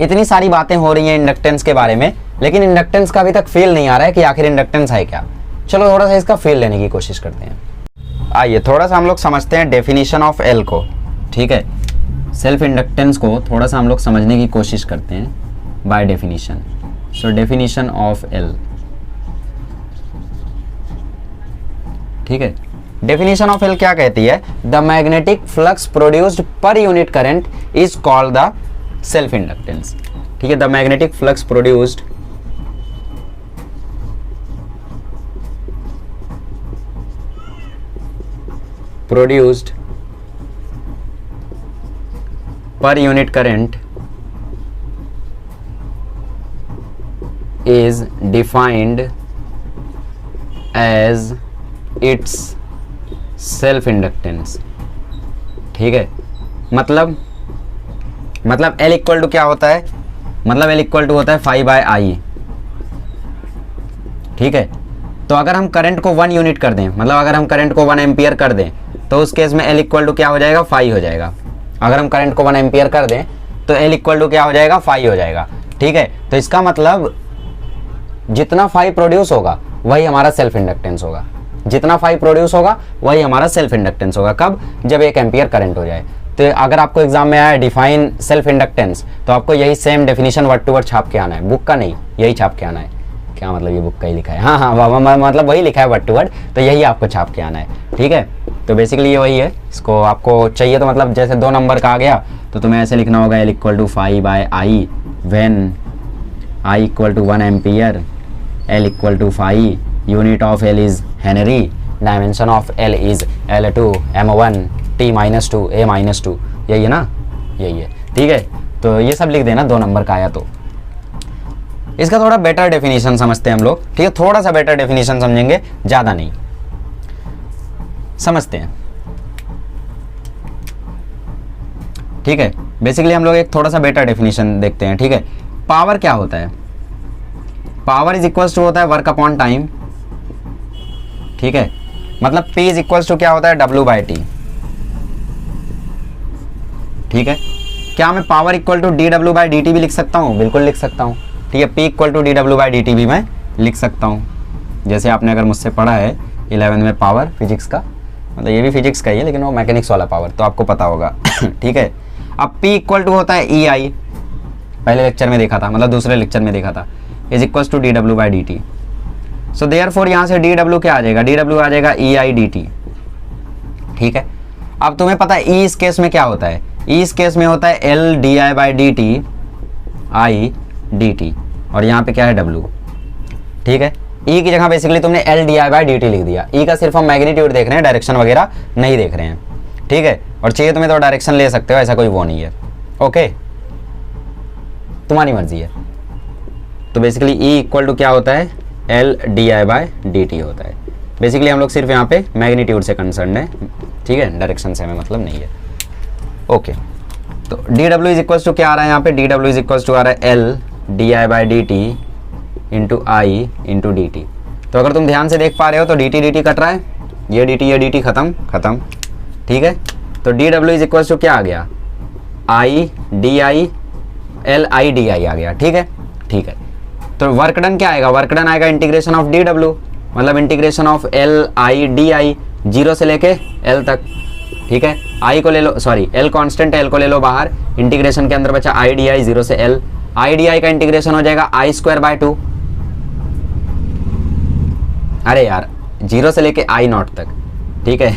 S1: इतनी सारी बातें हो रही हैं इंडक्टेंस के बारे में, लेकिन इंडक्टेंस का अभी तक फील नहीं आ रहा है कि आखिर इंडक्टेंस है क्या। चलो थोड़ा सा इसका फील लेने की कोशिश करते हैं। आइए थोड़ा सा हम लोग समझते हैं डेफिनेशन ऑफ L को, ठीक है। सेल्फ इंडक्टेंस को थोड़ा सा हम लोग समझने की कोशिश करते हैं by definition. So definition of L, ठीक है। डेफिनेशन ऑफ L क्या कहती है, the magnetic flux produced per unit current is called the self inductance, ठीक है। The magnetic flux produced per unit current is defined as its self inductance। ठीक है, मतलब L इक्वल टू क्या होता है, मतलब L इक्वल टू होता है फाई बाय आई। ठीक है, तो अगर हम करंट को 1 यूनिट कर दें, मतलब अगर हम करंट को 1 एम्पियर कर दें, तो उस केस में L इक्वल टू क्या हो जाएगा, फाई हो जाएगा। अगर हम करंट को 1 एम्पियर कर दें तो L इक्वल टू क्या हो जाएगा, फाई हो जाएगा। ठीक है, तो इसका मतलब जितना फाई प्रोड्यूस होगा वही हमारा सेल्फ इंडक्टेंस होगा, जितना फाई प्रोड्यूस होगा वही हमारा सेल्फ इंडक्टेंस होगा। कब, जब 1 एम्पियर करंट हो जाए। तो अगर आपको एग्जाम में आया डिफाइन सेल्फ इंडक्टेंस, तो आपको यही same definition word to word छाप के आना है, बुक का नहीं, यही छाप के आना है। क्या मतलब, ये बुक का ही लिखा है, हाँ हाँ मतलब वही लिखा है वर्ड टू वर्ड, तो यही आपको छाप के आना है। ठीक है, तो बेसिकली ये वही है। इसको आपको चाहिए तो मतलब जैसे 2 नंबर का आ गया तो तुम्हें ऐसे लिखना होगा L equal to phi by I when I equal to 1 ampere, L equal to phi, unit of L is henry, dimension of L is L2 M1 T-2 A-2, यही है ना, यही है। ठीक है, तो ये सब लिख देना 2 नंबर का आया तो। इसका थोड़ा बेटर डेफिनेशन समझते हैं हम लोग। ठीक है, थोड़ा सा बेटर डेफिनेशन समझेंगे, ज़्यादा नहीं, समझते हैं। ठीक है, बेसिकली हम लोग एक थोड़ा सा बेटर डेफिनेशन देखते हैं। ठीक है, पावर क्या होता है, पावर इज इक्वल्स टू होता है वर्क अपॉन टाइम। ठीक है, मतलब P इज इक्वल्स टू क्या होता है, W/T। ठीक है, क्या मैं पावर इक्वल टू dW/dt भी लिख सकता हूँ, बिल्कुल लिख सकता हूँ। ठीक है, P इक्वल टू dW/dt भी मैं लिख सकता हूँ, जैसे आपने अगर मुझसे पढ़ा है 11 में पावर फिजिक्स का, मतलब ये भी फिजिक्स का ही है लेकिन वो मैकेनिक्स वाला पावर, तो आपको पता होगा। ठीक है, अब P इक्वल टू होता है EI, पहले लेक्चर में देखा था, मतलब दूसरे लेक्चर में देखा था, is equal to dW/dt। So therefore यहाँ से dW क्या आ जाएगा, dW आ जाएगा EI/dt। ठीक है, अब तुम्हें पता है E इस केस में क्या होता है, E इस केस में होता है LdI/dt I/dt, और यहाँ पे क्या है W। ठीक है, E की जगह बेसिकली तुमने LdI/dt लिख दिया। E का सिर्फ हम मैग्नीट्यूड देख रहे हैं, डायरेक्शन वगैरह नहीं देख रहे हैं। ठीक है, और चाहिए तुम्हें तो डायरेक्शन ले सकते हो, ऐसा कोई वो नहीं है। ओके, तुम्हारी मर्जी है। तो बेसिकली E इक्वल टू क्या होता है, LdI/dt होता है। बेसिकली हम लोग सिर्फ यहाँ पे मैग्नीट्यूड से कंसर्न है। ठीक है, डायरेक्शन से हमें मतलब नहीं है। ओके, तो dW इज इक्वल्स टू क्या आ रहा है, यहाँ पे dW इज इक्वल्स टू आ रहा है LdI/dt into I into dt। तो अगर तुम ध्यान से देख पा रहे हो तो dt कट रहा है, ये dt खत्म। ठीक है, तो dW इज इक्वल्स टू क्या आ गया, I di LI/di आ गया। ठीक है, ठीक है, तो वर्क डन क्या आएगा, वर्क डन आएगा इंटीग्रेशन ऑफ dW, मतलब इंटीग्रेशन ऑफ LI/di, 0 से लेके L तक। ठीक है, I को ले लो, सॉरी L कांस्टेंट, L को ले लो बाहर, इंटीग्रेशन के अंदर बचा I/di 0 से L, I/di का इंटीग्रेशन हो जाएगा I²/2। अरे यार 0 से लेके I0 तक। ठीक है,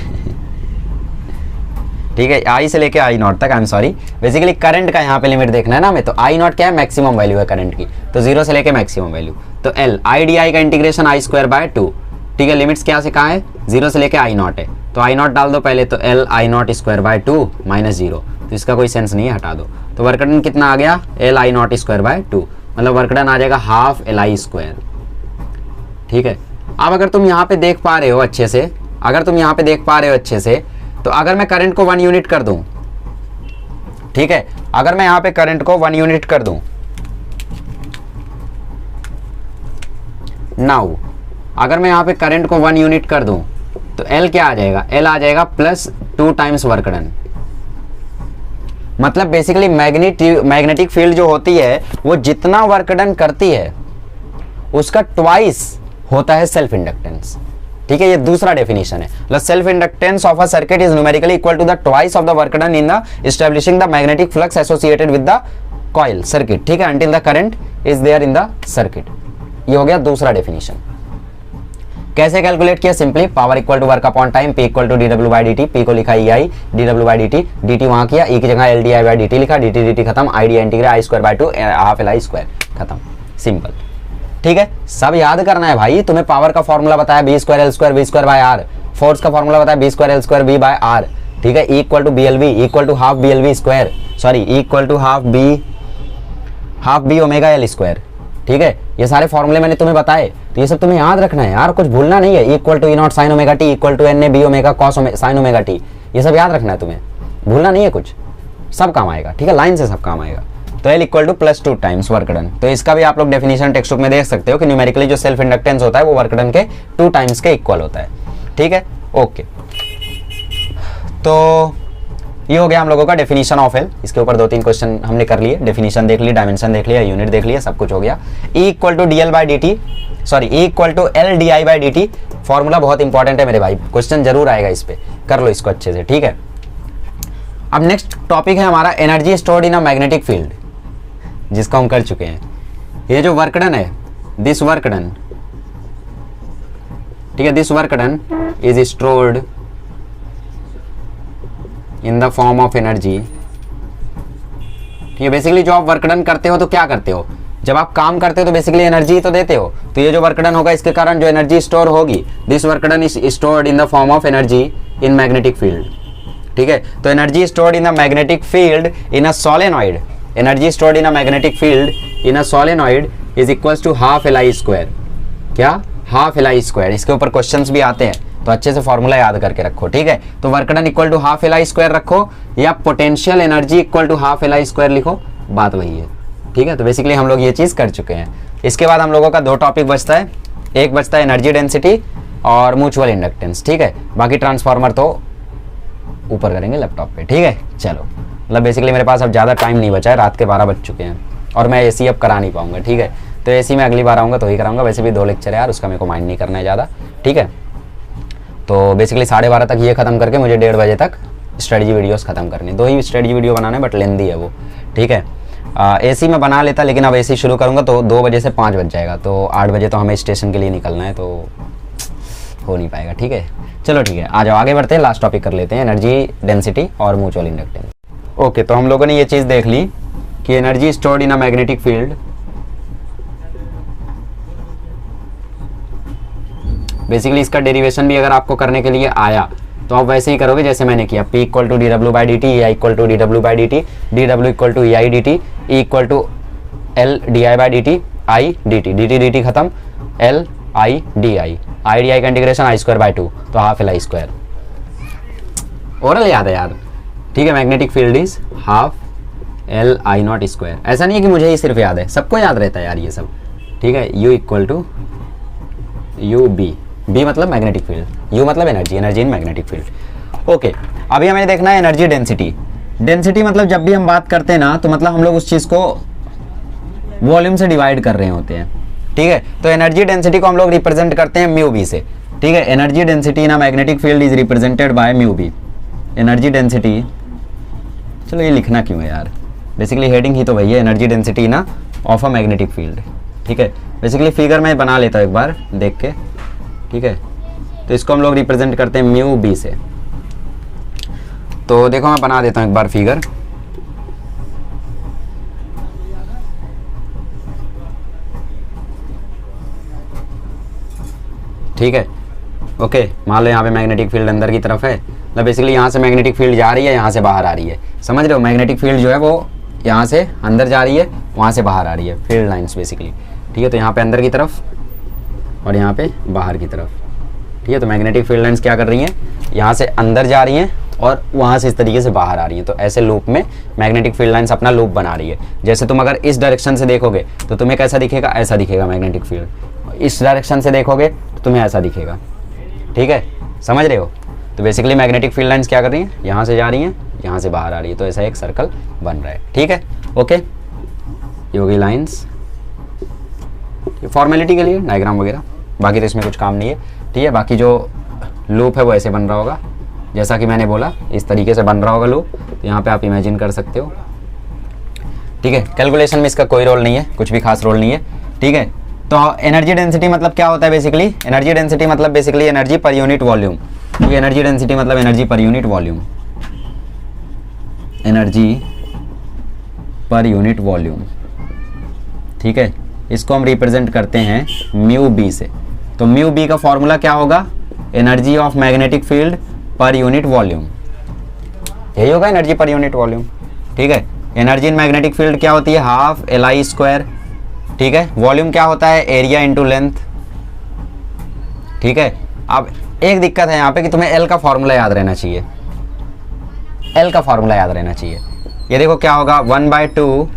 S1: ठीक है, I से लेके I0 तक, I am sorry, basically current का यहाँ पे लिमिट देखना है ना हमें, तो I0 क्या है, मैक्सिमम वैल्यू है करंट की, तो 0 से लेके मैक्सिमम वैल्यू, तो L I/di का इंटीग्रेशन I²/2। ठीक है, लिमिट्स क्या से कहाँ है, 0 से लेके I0 है, तो I0 डाल दो पहले, तो L I0² माइनस 0, तो इसका कोई सेंस नहीं है, हटा दो। तो वर्क डन कितना आ गया, L I0², मतलब वर्क डन आ जाएगा हाफ LI²। ठीक है, अब अगर तुम यहाँ पे देख पा रहे हो अच्छे से, तो अगर मैं करंट को 1 यूनिट कर दूं, ठीक है, अगर मैं यहाँ पे करंट को 1 यूनिट कर दूं, नाउ अगर मैं यहाँ पे करंट को 1 यूनिट कर दूं, तो L क्या आ जाएगा, L आ जाएगा +2 टाइम्स वर्क डन। मतलब बेसिकली मैग्नेटिक फील्ड जो होती है वो जितना वर्क डन करती है उसका ट्वाइस होता है सेल्फ इंडक्टेंस। ठीक है, ये दूसरा डेफिनेशन है, मतलब self inductance of a circuit is numerically equal to the twice of the work done in the establishing the magnetic flux associated with the coil circuit. ठीक है, until the current is there in the circuit. ये हो गया दूसरा definition. कैसे calculate किया, simply power equal to work upon time, P equal to dW/dt, P को लिखा EI dW/dt, dt वहां किया, E की जगह LdI/dt लिखा, dt खत्म, I integrate I²/2 half LI² खत्म, सिंपल। ठीक है, सब याद करना है भाई। तुम्हें पावर का फॉर्मूला बताया B²L² V²/R, फोर्स का फॉर्मूला बताया B²L² V/R। ठीक है, E equal to BLV equal to half BLV²। Sorry E equal to half B omega L square. ठीक है, ये सारे फॉर्मूले मैंने तुम्हें बताए, तो ये सब तुम्हें याद रखना है यार, कुछ भूलना नहीं है। E equal to E naught sine omega T equal to N A B omega cos sine omega T, ये सब याद रखना है तुम्हें, भूलना नहीं है कुछ, सब काम आएगा। ठीक है, लाइन से सब काम आएगा। तो L equal two plus 2 times work done. तो इसका भी आप लोग डेफिनेशन टेक्स्ट बुक में देख सकते हो कि न्यूमेरिकली जो सेल्फ इंडक्टेंस होता है वो वर्क डन के 2 टाइम्स के इक्वल होता है। ठीक है, ओके। तो ये हो गया हम लोगों का डेफिनेशन ऑफ एल। इसके ऊपर 2-3 क्वेश्चन हमने कर लिए, डेफिनेशन देख ली, डायमेंशन देख लिया, यूनिट देख लिया, सब कुछ हो गया। E equal to D L by D T, sorry E equal to L D I by D T, formula बहुत इंपॉर्टेंट है मेरे भाई, क्वेश्चन जरूर आएगा इस पे, कर लो इसको अच्छे से। ठीक है, अब नेक्स्ट टॉपिक है हमारा energy stored in a magnetic field, जिसको हम कर चुके हैं। ये जो वर्क डन है, दिस वर्क डन, ठीक है, this work done is stored in the form of energy. ठीक है, बेसिकली जो आप वर्क डन करते हो तो क्या करते हो, जब आप काम करते हो तो बेसिकली एनर्जी तो देते हो, तो ये जो वर्क डन होगा इसके कारण जो एनर्जी स्टोर होगी, this work done is stored in the form of energy in magnetic field. ठीक है, तो energy stored in a magnetic field in a solenoid, energy stored in a magnetic field in a solenoid is equals to half L I square. क्या, half L I square. इसके ऊपर questions भी आते हैं, तो अच्छे से फॉर्मूला याद करके रखो। ठीक है, तो work done equal to half L I square रखो, या potential energy equal to half L I square लिखो, बात वही है। ठीक है, तो बेसिकली हम लोग ये चीज कर चुके हैं। इसके बाद हम लोगों का 2 टॉपिक बचता है, एक बचता है एनर्जी डेंसिटी और म्यूचुअल इंडक्टेंस। ठीक है, बाकी ट्रांसफार्मर तो ऊपर करेंगे लैपटॉप पे। ठीक है, चलो, मतलब बेसिकली मेरे पास अब ज़्यादा टाइम नहीं बचा है, रात के 12 बज चुके हैं और मैं एसी अब करा नहीं पाऊंगा। ठीक है, तो एसी में अगली बार आऊँगा तो ही कराऊंगा, वैसे भी 2 लेक्चर है यार, उसका मेरे को माइंड नहीं करना है ज़्यादा। ठीक है, तो बेसिकली 12:30 तक ये खत्म करके मुझे 1:30 बजे तक स्ट्रेटजी वीडियोस खत्म करनी, 2 ही स्ट्रेटजी वीडियो बनाना है, बट लेंदी है वो। ठीक है, एसी में बना लेता, लेकिन अब एसी शुरू करूँगा तो 2 बजे से 5 बज जाएगा, तो 8 बजे तो हमें स्टेशन के लिए निकलना है, तो हो नहीं पाएगा। ठीक है, चलो ठीक है, आ जाओ आगे बढ़ते हैं, लास्ट टॉपिक कर लेते हैं, एनर्जी डेंसिटी और म्यूचुअल इंडक्टेंस। ओके, तो हम लोगों ने ये चीज़ देख ली कि energy stored in a magnetic field, basically इसका डेरिवेशन भी अगर आपको करने के लिए आया तो आप वैसे ही करोगे जैसे मैंने किया, P equal to D W by D T, E equal to D W by D T, D W equal to E I D T, E equal to L D I by D T, I D T खत्म, L I D I का integration I square by 2, तो half L I square. Oral याद है यार। ठीक है, magnetic field is half L I naught square. ऐसा नहीं है कि मुझे ही सिर्फ याद है, सबको याद रहता है यार ये सब। ठीक है, U equal to U B, B मतलब मैग्नेटिक फील्ड, यू मतलब energy, energy in magnetic field. Okay, अभी हमें देखना है एनर्जी डेंसिटी। डेंसिटी मतलब जब भी हम बात करते हैं ना, तो मतलब हम लोग उस चीज़ को वॉल्यूम से डिवाइड कर रहे होते हैं। ठीक है, तो एनर्जी डेंसिटी को हम लोग रिप्रेजेंट करते हैं म्यू बी से। ठीक है, energy density in a magnetic field is represented by mu B. Energy density, चलो ये लिखना क्यों है यार, बेसिकली हेडिंग ही तो वही है, energy density in of a magnetic field. ठीक है, बेसिकली फिगर मैं बना लेता हूँ एक बार देख के। ठीक है, तो इसको हम लोग रिप्रेजेंट करते हैं म्यू बी से। तो देखो मैं बना देता हूँ एक बार फिगर। ठीक है, ओके, मान लो यहाँ पे मैग्नेटिक फील्ड अंदर की तरफ है, मतलब बेसिकली यहाँ से मैग्नेटिक फील्ड जा रही है, यहाँ से बाहर आ रही है, समझ रहे हो। मैग्नेटिक फील्ड जो है वो यहाँ से अंदर जा रही है, वहाँ से बाहर आ रही है, फील्ड लाइंस बेसिकली। ठीक है, तो यहाँ पे अंदर की तरफ और यहाँ पे बाहर की तरफ। ठीक है, तो मैग्नेटिक फील्ड लाइंस क्या कर रही हैं, यहाँ से अंदर जा रही हैं और वहाँ से इस तरीके से बाहर आ रही हैं। तो ऐसे लूप में मैग्नेटिक फील्ड लाइंस अपना लूप बना रही है। जैसे तुम अगर इस डायरेक्शन से देखोगे तो तुम्हें कैसा दिखेगा, ऐसा दिखेगा मैग्नेटिक फील्ड। इस डायरेक्शन से देखोगे तो तुम्हें ऐसा दिखेगा। ठीक है, समझ रहे हो। तो बेसिकली मैग्नेटिक फील्ड लाइंस क्या कर रही हैं, यहाँ से जा रही हैं, यहाँ से बाहर आ रही है, तो ऐसा एक सर्कल बन रहा है। ठीक है, ओके, ये होगी लाइन्स, फॉर्मेलिटी के लिए डायग्राम वगैरह, बाकी तो इसमें कुछ काम नहीं है। ठीक है, बाकी जो लूप है वो ऐसे बन रहा होगा, जैसा कि मैंने बोला इस तरीके से बन रहा होगा लूप। तो यहाँ पे आप इमेजिन कर सकते हो। ठीक है, कैलकुलेशन में इसका कोई रोल नहीं है, कुछ भी खास रोल नहीं है। ठीक है, तो एनर्जी डेंसिटी मतलब क्या होता है बेसिकली, एनर्जी डेंसिटी मतलब basically energy per unit volume. क्योंकि एनर्जी डेंसिटी मतलब energy per unit volume, energy per unit volume. ठीक है, इसको हम रिप्रेजेंट करते हैं म्यू बी से। तो म्यू बी का फॉर्मूला क्या होगा, energy of magnetic field per unit volume, यही होगा एनर्जी पर यूनिट वॉल्यूम। ठीक है। एनर्जी इन मैग्नेटिक फील्ड क्या होती है, हाफ Li², ठीक है। वॉल्यूम क्या होता है, एरिया इंटू लेंथ, ठीक है। अब एक दिक्कत है यहाँ पे कि तुम्हें L का फॉर्मूला याद रहना चाहिए, L का फॉर्मूला याद रहना चाहिए। ये देखो क्या होगा, 1/2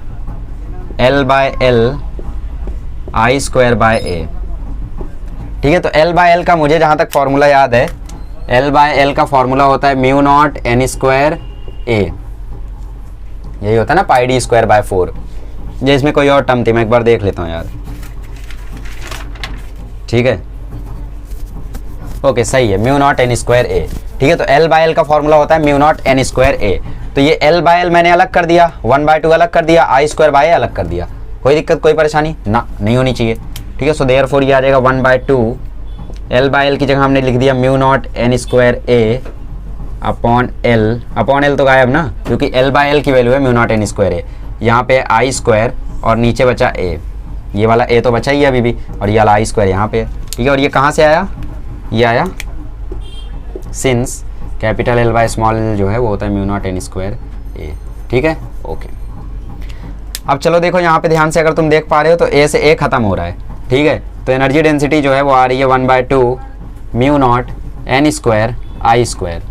S1: L/L I²/A, ठीक है। तो L/L का मुझे जहाँ तक फॉर्मूला याद है, L/L का फॉर्मूला होता है μ0 n²A, यही होता है ना, πd²/4। ये इसमें कोई और टर्म थी, मैं एक बार देख लेता हूँ यार, ठीक है। ओके सही है, μ0 n²A, ठीक है। तो L/L का फॉर्मूला होता है μ0 n²A। तो ये L/L मैंने अलग कर दिया, 1/2 अलग कर दिया, I²/A अलग कर दिया, कोई दिक्कत कोई परेशानी ना नहीं होनी चाहिए, ठीक है। सो देयरफॉर ये आ जाएगा 1/2 L/L की जगह हमने लिख दिया μ0 n²A अपॉन L तो गायब ना, क्योंकि L/L की वैल्यू है μ0 n²A, यहाँ पे I² और नीचे बचा A, ये वाला A तो बचा ही है अभी भी, और ये वाला I² यहाँ पे है, ठीक है। और ये कहाँ से आया, ये आया सिंस कैपिटल L/स्मॉल जो है वो होता है μ0 n²A, ठीक है। ओके, अब चलो देखो यहाँ पे ध्यान से, अगर तुम देख पा रहे हो तो A से A खत्म हो रहा है, ठीक है। तो एनर्जी डेंसिटी जो है वो आ रही है 1/2 μ0 n² I²।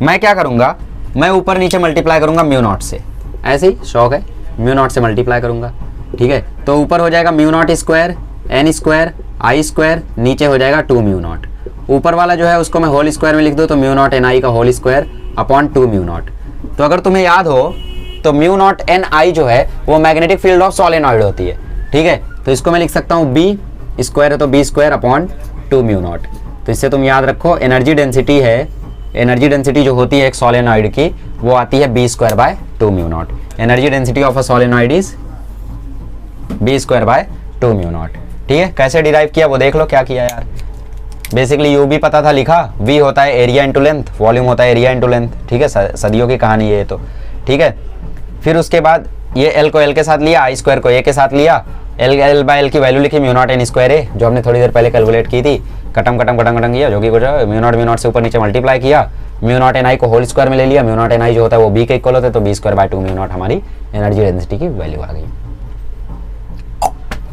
S1: मैं क्या करूँगा, मैं ऊपर नीचे मल्टीप्लाई करूँगा μ0 से, ऐसे ही शौक है, μ0 से मल्टीप्लाई करूँगा, ठीक है। तो ऊपर हो जाएगा μ0² n² I², नीचे हो जाएगा 2 μ0, ऊपर वाला जो है उसको मैं होल स्क्वायर में लिख दूँ तो μ0 ni का होल स्क्वायर अपॉन 2 μ0। तो अगर तुम्हें याद हो तो μ0 ni जो है वो मैग्नेटिक फील्ड ऑफ सोलेनॉइड होती है, ठीक है। तो इसको मैं लिख सकता हूँ b² है तो b² अपॉन 2 μ0। तो इससे तुम याद रखो, एनर्जी डेंसिटी है, एनर्जी डेंसिटी जो होती है एक सोलेनॉइड की वो आती है b²/2 μ0। Energy density of a solenoid is b²/2 μ0, ठीक है। कैसे डिराइव किया वो देख लो, क्या किया यार, बेसिकली यू भी पता था लिखा, v होता है एरिया इंटू लेंथ, वॉल्यूम होता है एरिया इंटू लेंथ, ठीक है। सदियों की कहानी ये तो, ठीक है। फिर उसके बाद ये L को L के साथ लिया, I² को A के साथ लिया, L/L की वैल्यू लिखी μ0 n²A जो हमने थोड़ी देर पहले कैलकुलेट की थी, कटम किया, जो कि कुछ μ0 से ऊपर नीचे मल्टीप्लाई किया, μ0 ni को होल स्क्वायर में ले लिया, μ0 ni जो होता है वो b के इक्वल होता है, तो b²/2 μ0 हमारी एनर्जी डेंसिटी की वैल्यू आ गई।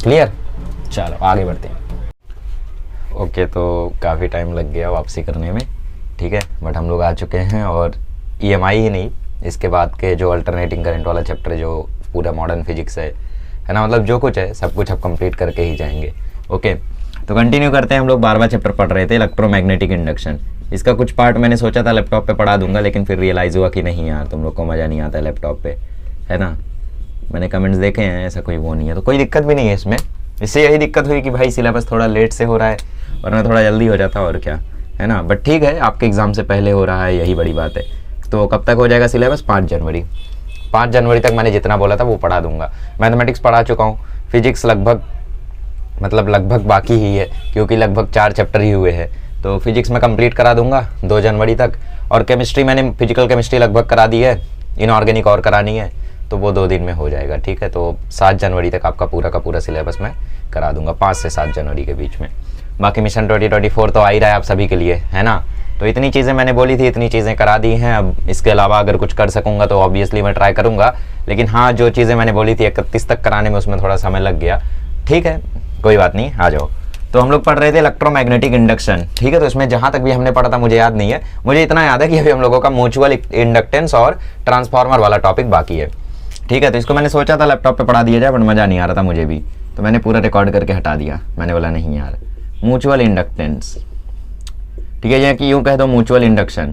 S1: क्लियर, चलो आगे बढ़ते हैं। ओके, तो काफ़ी टाइम लग गया वापसी करने में, ठीक है, बट हम लोग आ चुके हैं। और EMI ही नहीं, इसके बाद के जो अल्टरनेटिंग करंट वाला चैप्टर जो पूरा मॉडर्न फिजिक्स है ना, मतलब जो कुछ है सब कुछ अब कंप्लीट करके ही जाएंगे। ओके, तो कंटिन्यू करते हैं। हम लोग 12वां चैप्टर पढ़ रहे थे, इलेक्ट्रोमैग्नेटिक इंडक्शन। इसका कुछ पार्ट मैंने सोचा था लैपटॉप पे पढ़ा दूंगा, लेकिन फिर रियलाइज़ हुआ कि नहीं यार, तुम लोग को मज़ा नहीं आता लैपटॉप पे, है ना। मैंने कमेंट्स देखे हैं, ऐसा कोई वो नहीं है, तो कोई दिक्कत भी नहीं है इसमें। इससे यही दिक्कत हुई कि भाई सिलेबस थोड़ा लेट से हो रहा है, वरना थोड़ा जल्दी हो जाता, और क्या है ना। बट ठीक है, आपके एग्ज़ाम से पहले हो रहा है, यही बड़ी बात है। तो कब तक हो जाएगा सिलेबस, 5 जनवरी। 5 जनवरी तक मैंने जितना बोला था वो पढ़ा दूंगा। मैथमेटिक्स पढ़ा चुका हूँ, फिजिक्स लगभग बाकी ही है, क्योंकि लगभग 4 चैप्टर ही हुए हैं। तो फिजिक्स में कंप्लीट करा दूंगा 2 जनवरी तक, और केमिस्ट्री मैंने फिजिकल केमिस्ट्री लगभग करा दी है, इनऑर्गेनिक और करानी है, तो वो 2 दिन में हो जाएगा, ठीक है। तो 7 जनवरी तक आपका पूरा का पूरा सिलेबस मैं करा दूंगा, 5 से 7 जनवरी के बीच में। बाकी मिशन 2024 तो आ ही रहा है आप सभी के लिए, है ना। तो इतनी चीज़ें मैंने बोली थी, इतनी चीज़ें करा दी हैं। अब इसके अलावा अगर कुछ कर सकूँगा तो ऑब्वियसली मैं ट्राई करूँगा, लेकिन हाँ, जो चीज़ें मैंने बोली थी 31 तक कराने में, उसमें थोड़ा समय लग गया, ठीक है, कोई बात नहीं, आ जाओ। तो हम लोग पढ़ रहे थे इलेक्ट्रोमैग्नेटिक इंडक्शन, ठीक है। तो इसमें जहाँ तक भी हमने पढ़ा था मुझे याद नहीं है, मुझे इतना याद है कि अभी हम लोगों का म्यूचुअल इंडक्टेंस और ट्रांसफार्मर वाला टॉपिक बाकी है, ठीक है। तो इसको मैंने सोचा था लैपटॉप पे पढ़ा दिया जाए, बट मज़ा नहीं आ रहा था मुझे भी, तो मैंने पूरा रिकॉर्ड करके हटा दिया। मैंने बोला नहीं यार, म्यूचुअल इंडक्टेंस, ठीक है, ये कि यूँ कह दो म्यूचुअल इंडक्शन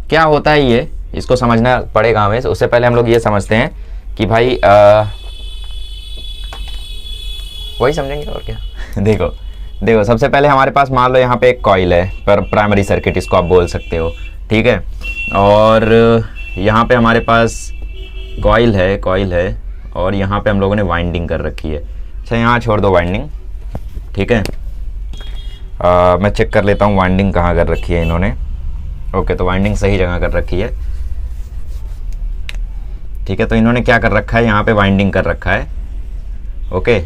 S1: क्या होता है, ये इसको समझना पड़ेगा हमें। उससे पहले हम लोग ये समझते हैं कि भाई वही समझेंगे और क्या। देखो सबसे पहले हमारे पास मान लो यहाँ पे एक कॉइल है, पर प्राइमरी सर्किट इसको आप बोल सकते हो, ठीक है। और यहाँ पे हमारे पास कॉइल है और यहाँ पे हम लोगों ने वाइंडिंग कर रखी है। अच्छा, यहाँ छोड़ दो वाइंडिंग, ठीक है। मैं चेक कर लेता हूँ वाइंडिंग कहाँ कर रखी है इन्होंने। ओके, तो वाइंडिंग सही जगह कर रखी है, ठीक है। तो इन्होंने क्या कर रखा है, यहाँ पे वाइंडिंग कर रखा है, ओके।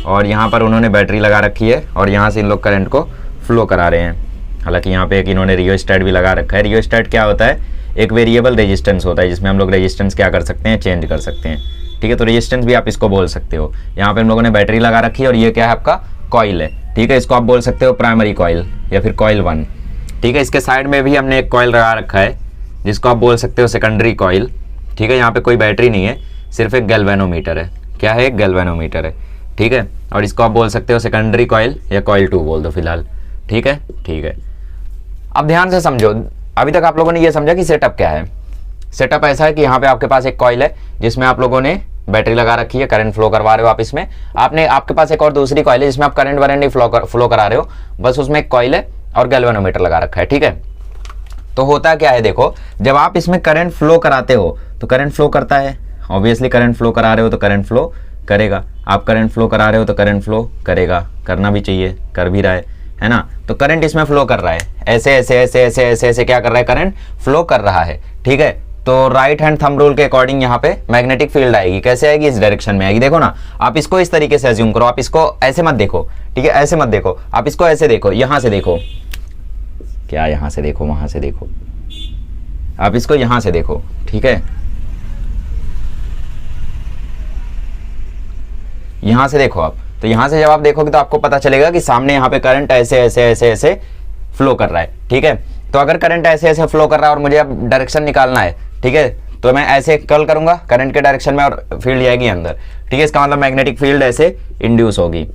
S1: और यहाँ पर उन्होंने बैटरी लगा रखी है, और यहाँ से इन लोग करंट को फ्लो करा रहे हैं। हालांकि यहाँ पे एक इन्होंने रियोस्टैट भी लगा रखा है। रियोस्टैट क्या होता है,
S2: एक वेरिएबल रेजिस्टेंस होता है जिसमें हम लोग रेजिस्टेंस क्या कर सकते हैं, चेंज कर सकते हैं, ठीक है। तो रेजिस्टेंस भी आप इसको बोल सकते हो। यहाँ पे हम लोगों ने बैटरी लगा रखी है और ये क्या है आपका कॉइल है, ठीक है। इसको आप बोल सकते हो प्राइमरी कॉइल या फिर कॉइल 1, ठीक है। इसके साइड में भी हमने एक कॉइल लगा रखा है जिसको आप बोल सकते हो सेकेंडरी कॉइल, ठीक है। यहाँ पे कोई बैटरी नहीं है, सिर्फ एक गैल्वेनोमीटर है। क्या है? एक गैल्वेनोमीटर है, ठीक है। और इसको आप बोल सकते हो सेकेंडरी कॉइल या कॉइल 2 बोल दो फिलहाल, ठीक है, ठीक है। अब ध्यान से समझो, अभी तक आप लोगों ने ये समझा कि सेटअप क्या है। सेटअप ऐसा है कि यहाँ पे आपके पास एक कॉइल है जिसमें आप लोगों ने बैटरी लगा रखी है, करंट फ्लो करवा रहे हो आप इसमें। आपके पास एक और दूसरी कॉइल है जिसमें आप करंट वरेंट फ्लो करा रहे हो, बस उसमें एक कॉइल है और गैल्वेनोमीटर लगा रखा है, ठीक है। तो होता क्या है, देखो जब आप इसमें करंट फ्लो कराते हो तो करंट फ्लो करता है, ऑब्वियसली करंट फ्लो करा रहे हो तो करंट फ्लो करेगा। आप करंट फ्लो करा रहे हो तो करंट फ्लो करेगा, करना भी चाहिए, कर भी रहा है ना। तो करंट इसमें फ्लो कर रहा है, ऐसे ऐसे ऐसे ऐसे ऐसे ऐसे क्या कर रहा है, करंट फ्लो कर रहा है, ठीक है। तो राइट हैंड थंब रूल के अकॉर्डिंग यहाँ पे मैग्नेटिक फील्ड आएगी। कैसे आएगी? इस डायरेक्शन में आएगी। देखो ना, आप इसको इस तरीके से अज्यूम करो, आप इसको ऐसे मत देखो, ठीक है, ऐसे मत देखो, आप इसको ऐसे देखो, यहां से देखो, क्या यहां से देखो, वहां से देखो, आप इसको यहां से देखो, ठीक है, यहां से देखो आप। तो यहां से जब आप देखोगे तो आपको पता चलेगा कि सामने यहाँ पे करंट ऐसे ऐसे ऐसे ऐसे फ्लो कर रहा है, ठीक है। तो अगर करंट ऐसे ऐसे फ्लो कर रहा है और मुझे अब डायरेक्शन निकालना है, ठीक है, तो मैं ऐसे कर्ल करूंगा करंट के डायरेक्शन में और फील्ड जाएगी अंदर, ठीक है। इसका मतलब मैग्नेटिक फील्ड ऐसे इंड्यूस होगी,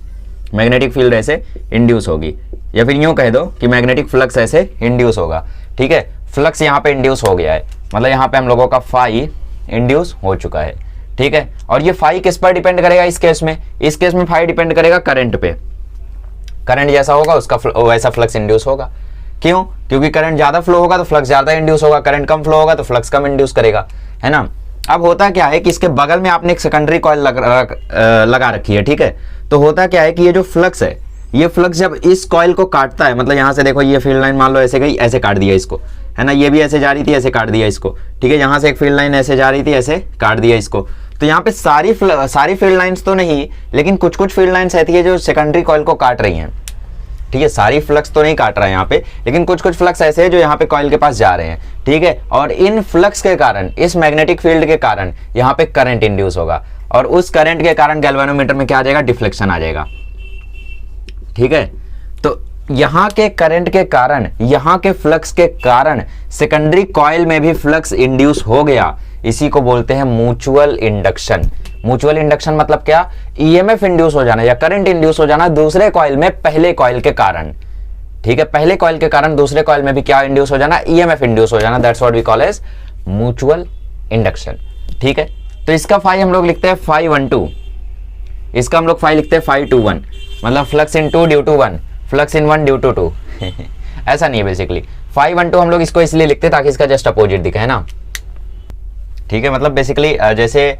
S2: मैग्नेटिक फील्ड ऐसे इंड्यूस होगी, या फिर यूं कह दो कि मैग्नेटिक फ्लक्स ऐसे इंड्यूस होगा, ठीक है। फ्लक्स यहाँ पे इंड्यूस हो गया है, मतलब यहाँ पे हम लोगों का फाई इंड्यूस हो चुका है, ठीक है। और ये फाई किस पर डिपेंड करेगा इस केस में? इस केस में फाई डिपेंड करेगा करंट पे। करंट जैसा होगा उसका वैसा फ्लक्स इंड्यूस होगा। क्यों? क्योंकि करंट ज्यादा फ्लो होगा तो फ्लक्स ज्यादा इंड्यूस होगा, करंट कम फ्लो होगा तो फ्लक्स कम इंड्यूस करेगा, है ना। अब होता क्या है कि इसके बगल में आपने एक सेकेंडरी कॉइल लगा रखी है, ठीक है। तो होता क्या है कि ये जो फ्लक्स है, ये फ्लक्स जब इस कॉइल को काटता है, मतलब यहां से देखो ये फील्ड लाइन मान लो ऐसे गई, ऐसे काट दिया इसको, है ना। ये भी ऐसे जा रही थी, ऐसे काट दिया इसको, ठीक है। यहां से एक फील्ड लाइन ऐसे जा रही थी, ऐसे काट दिया इसको। तो यहाँ पे सारी फील्ड लाइंस तो नहीं, लेकिन कुछ कुछ फील्ड लाइंस ऐसी है जो सेकेंडरी कॉइल को काट रही हैं, ठीक है। सारी फ्लक्स तो नहीं काट रहा है यहाँ पे, लेकिन कुछ कुछ फ्लक्स ऐसे हैं जो यहाँ पे कॉइल के पास जा रहे हैं, ठीक है। और इन फ्लक्स के कारण, इस मैग्नेटिक फील्ड के कारण यहाँ पे करंट इंड्यूस होगा, और उस करंट के कारण गैल्वेनोमीटर में क्या आ जाएगा? डिफ्लेक्शन आ जाएगा, ठीक है। तो यहाँ के करंट के कारण, यहाँ के फ्लक्स के कारण सेकेंडरी कॉइल में भी फ्लक्स इंड्यूस हो गया। इसी को बोलते हैं म्यूचुअल इंडक्शन। म्यूचुअल इंडक्शन मतलब क्या? ईएमएफ इंड्यूस हो जाना या करंट इंड्यूस हो जाना दूसरे कॉइल में पहले कॉइल के कारण, ठीक है। पहले कॉइल के कारण दूसरे कॉइल में भी क्या इंड्यूस हो जाना? ईएमएफ इंड्यूस हो जाना। That's what we call as mutual induction, ठीक है। तो इसका फाई हम लोग लिखते हैं फाई 1 2, इसका हम लोग फाई लिखते हैं फाई 2 1, मतलब flux in 2 due to 1, flux in 1 due to 2 ऐसा नहीं है बेसिकली। फाई 1 2 हम लोग इसको इसलिए लिखते हैं ताकि इसका जस्ट अपोजिट दिखे, है ना, ठीक है। मतलब बेसिकली जैसे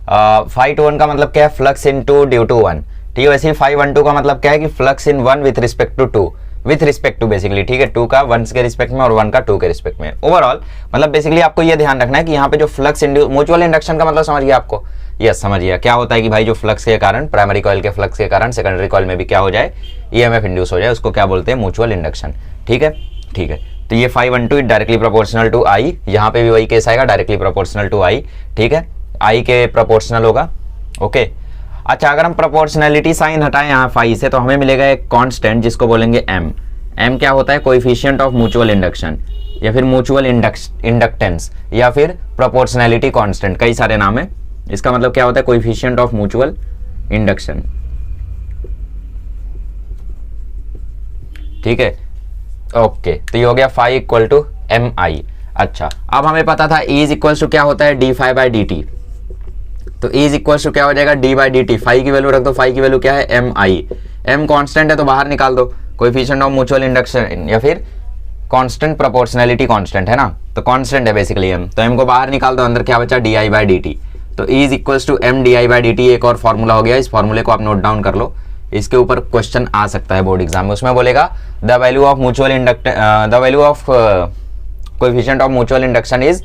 S2: फाई 2 1 का मतलब क्या है? फ्लक्स इन 2 ड्यू टू 1, ठीक है। वैसे ही फाई 1 2 का मतलब क्या है? कि flux in 1 with respect to 2, with respect to basically, ठीक है। 2 का 1 के रिस्पेक्ट में और 1 का 2 के रिस्पेक्ट में। ओवरऑल मतलब बेसिकली आपको ये ध्यान रखना है कि यहाँ पे जो फ्लक्स इंड्यूस, म्यूचुअल इंडक्शन का मतलब समझ गया आपको? यस, समझ गया। क्या होता है कि भाई जो फ्लक्स के कारण, प्राइमरी कॉइल के फ्लक्स के कारण सेकेंडरी कॉइल में भी क्या हो जाए? ईएमएफ इंड्यूस हो जाए, उसको क्या बोलते हैं? म्यूचुअल इंडक्शन, ठीक है, ठीक है। तो ये फाई 1 2 डायरेक्टली प्रोपोर्शनल टू आई, यहाँ पे भी वही केस आएगा, डायरेक्टली प्रोपोर्शनल टू आई, ठीक है। आई के प्रोपोर्शनल होगा, ओके। अच्छा, अगर हम प्रोपोर्शनलिटी साइन हटाएं यहाँ फाई से तो हमें मिलेगा एक कांस्टेंट जिसको बोलेंगे एम। एम क्या होता है? कोएफिशिएंट ऑफ म्यूचुअल इंडक्शन, या फिर म्यूचुअल इंडक्टेंस, या फिर प्रोपोर्शनलिटी कांस्टेंट, कई सारे नाम है। इसका मतलब क्या होता है? कोएफिशिएंट ऑफ म्यूचुअल इंडक्शन, ठीक है, ओके। तो ये हो गया फाई इक्वल टू एम आई। अच्छा, अब हमें पता था E इज इक्वल टू क्या होता है? D phi by D T. तो E इज इक्वल टू क्या हो जाएगा? D by D T. Phi की वैल्यू रख दो, फाई की वैल्यू क्या है? एम आई। एम कांस्टेंट है तो बाहर निकाल दो, कोएफिशिएंट ऑफ म्यूचुअल इंडक्शन या फिर कांस्टेंट प्रोपोर्शनलिटी कांस्टेंट, है ना। तो कांस्टेंट है बेसिकली एम, तो एम को बाहर निकाल दो, अंदर क्या बचा? D I by D T. तो E is equal to M D I by D T. एक और फॉर्मूला हो गया, इस फॉर्मूले को आप नोट डाउन कर लो, इसके ऊपर क्वेश्चन आ सकता है बोर्ड एग्जाम में। उसमें बोलेगा the value of mutual the value of coefficient of mutual induction is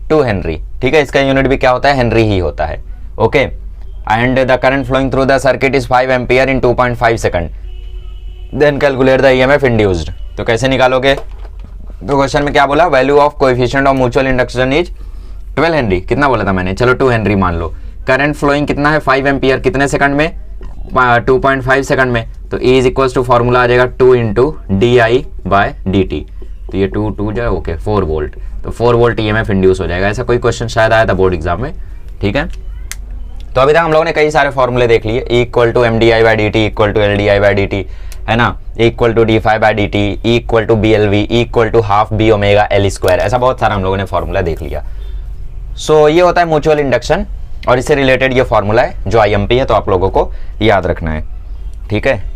S2: 2 Henry, ठीक है। इसका यूनिट भी क्या होता है? हेनरी ही होता है, okay. And the current flowing through the circuit is 5 ampere in 2.5 second. Then calculate the EMF induced. तो कैसे निकालोगे? तो क्वेश्चन में क्या बोला, value of coefficient of mutual induction is 12 henry, कितना बोला था मैंने, चलो 2 हेनरी मान लो। करंट फ्लोइंग कितना है 5 एम्पियर, कितने सेकंड में, 2.5 सेकंड में। तो E is equal to formula आ जाएगा 2 इंटू DI/dt। तो ये 2 जो है ओके 4 वोल्ट, तो 4 वोल्ट EMF इंड्यूस हो जाएगा। ऐसा कोई क्वेश्चन शायद आया था बोर्ड एग्जाम में, ठीक है। तो अभी तक हम लोगों ने कई सारे फॉर्मूले देख लिए, E equal to MDI/dt equal to LDI/dt, है ना, E equal to d∅/dt, E equal to BLV, E equal to half B omega L square, ऐसा बहुत सारा हम लोगों ने फॉर्मूला देख लिया। सो ये होता है म्यूचुअल इंडक्शन और इससे रिलेटेड ये फॉर्मूला है जो IMP है, तो आप लोगों को याद रखना है, ठीक है।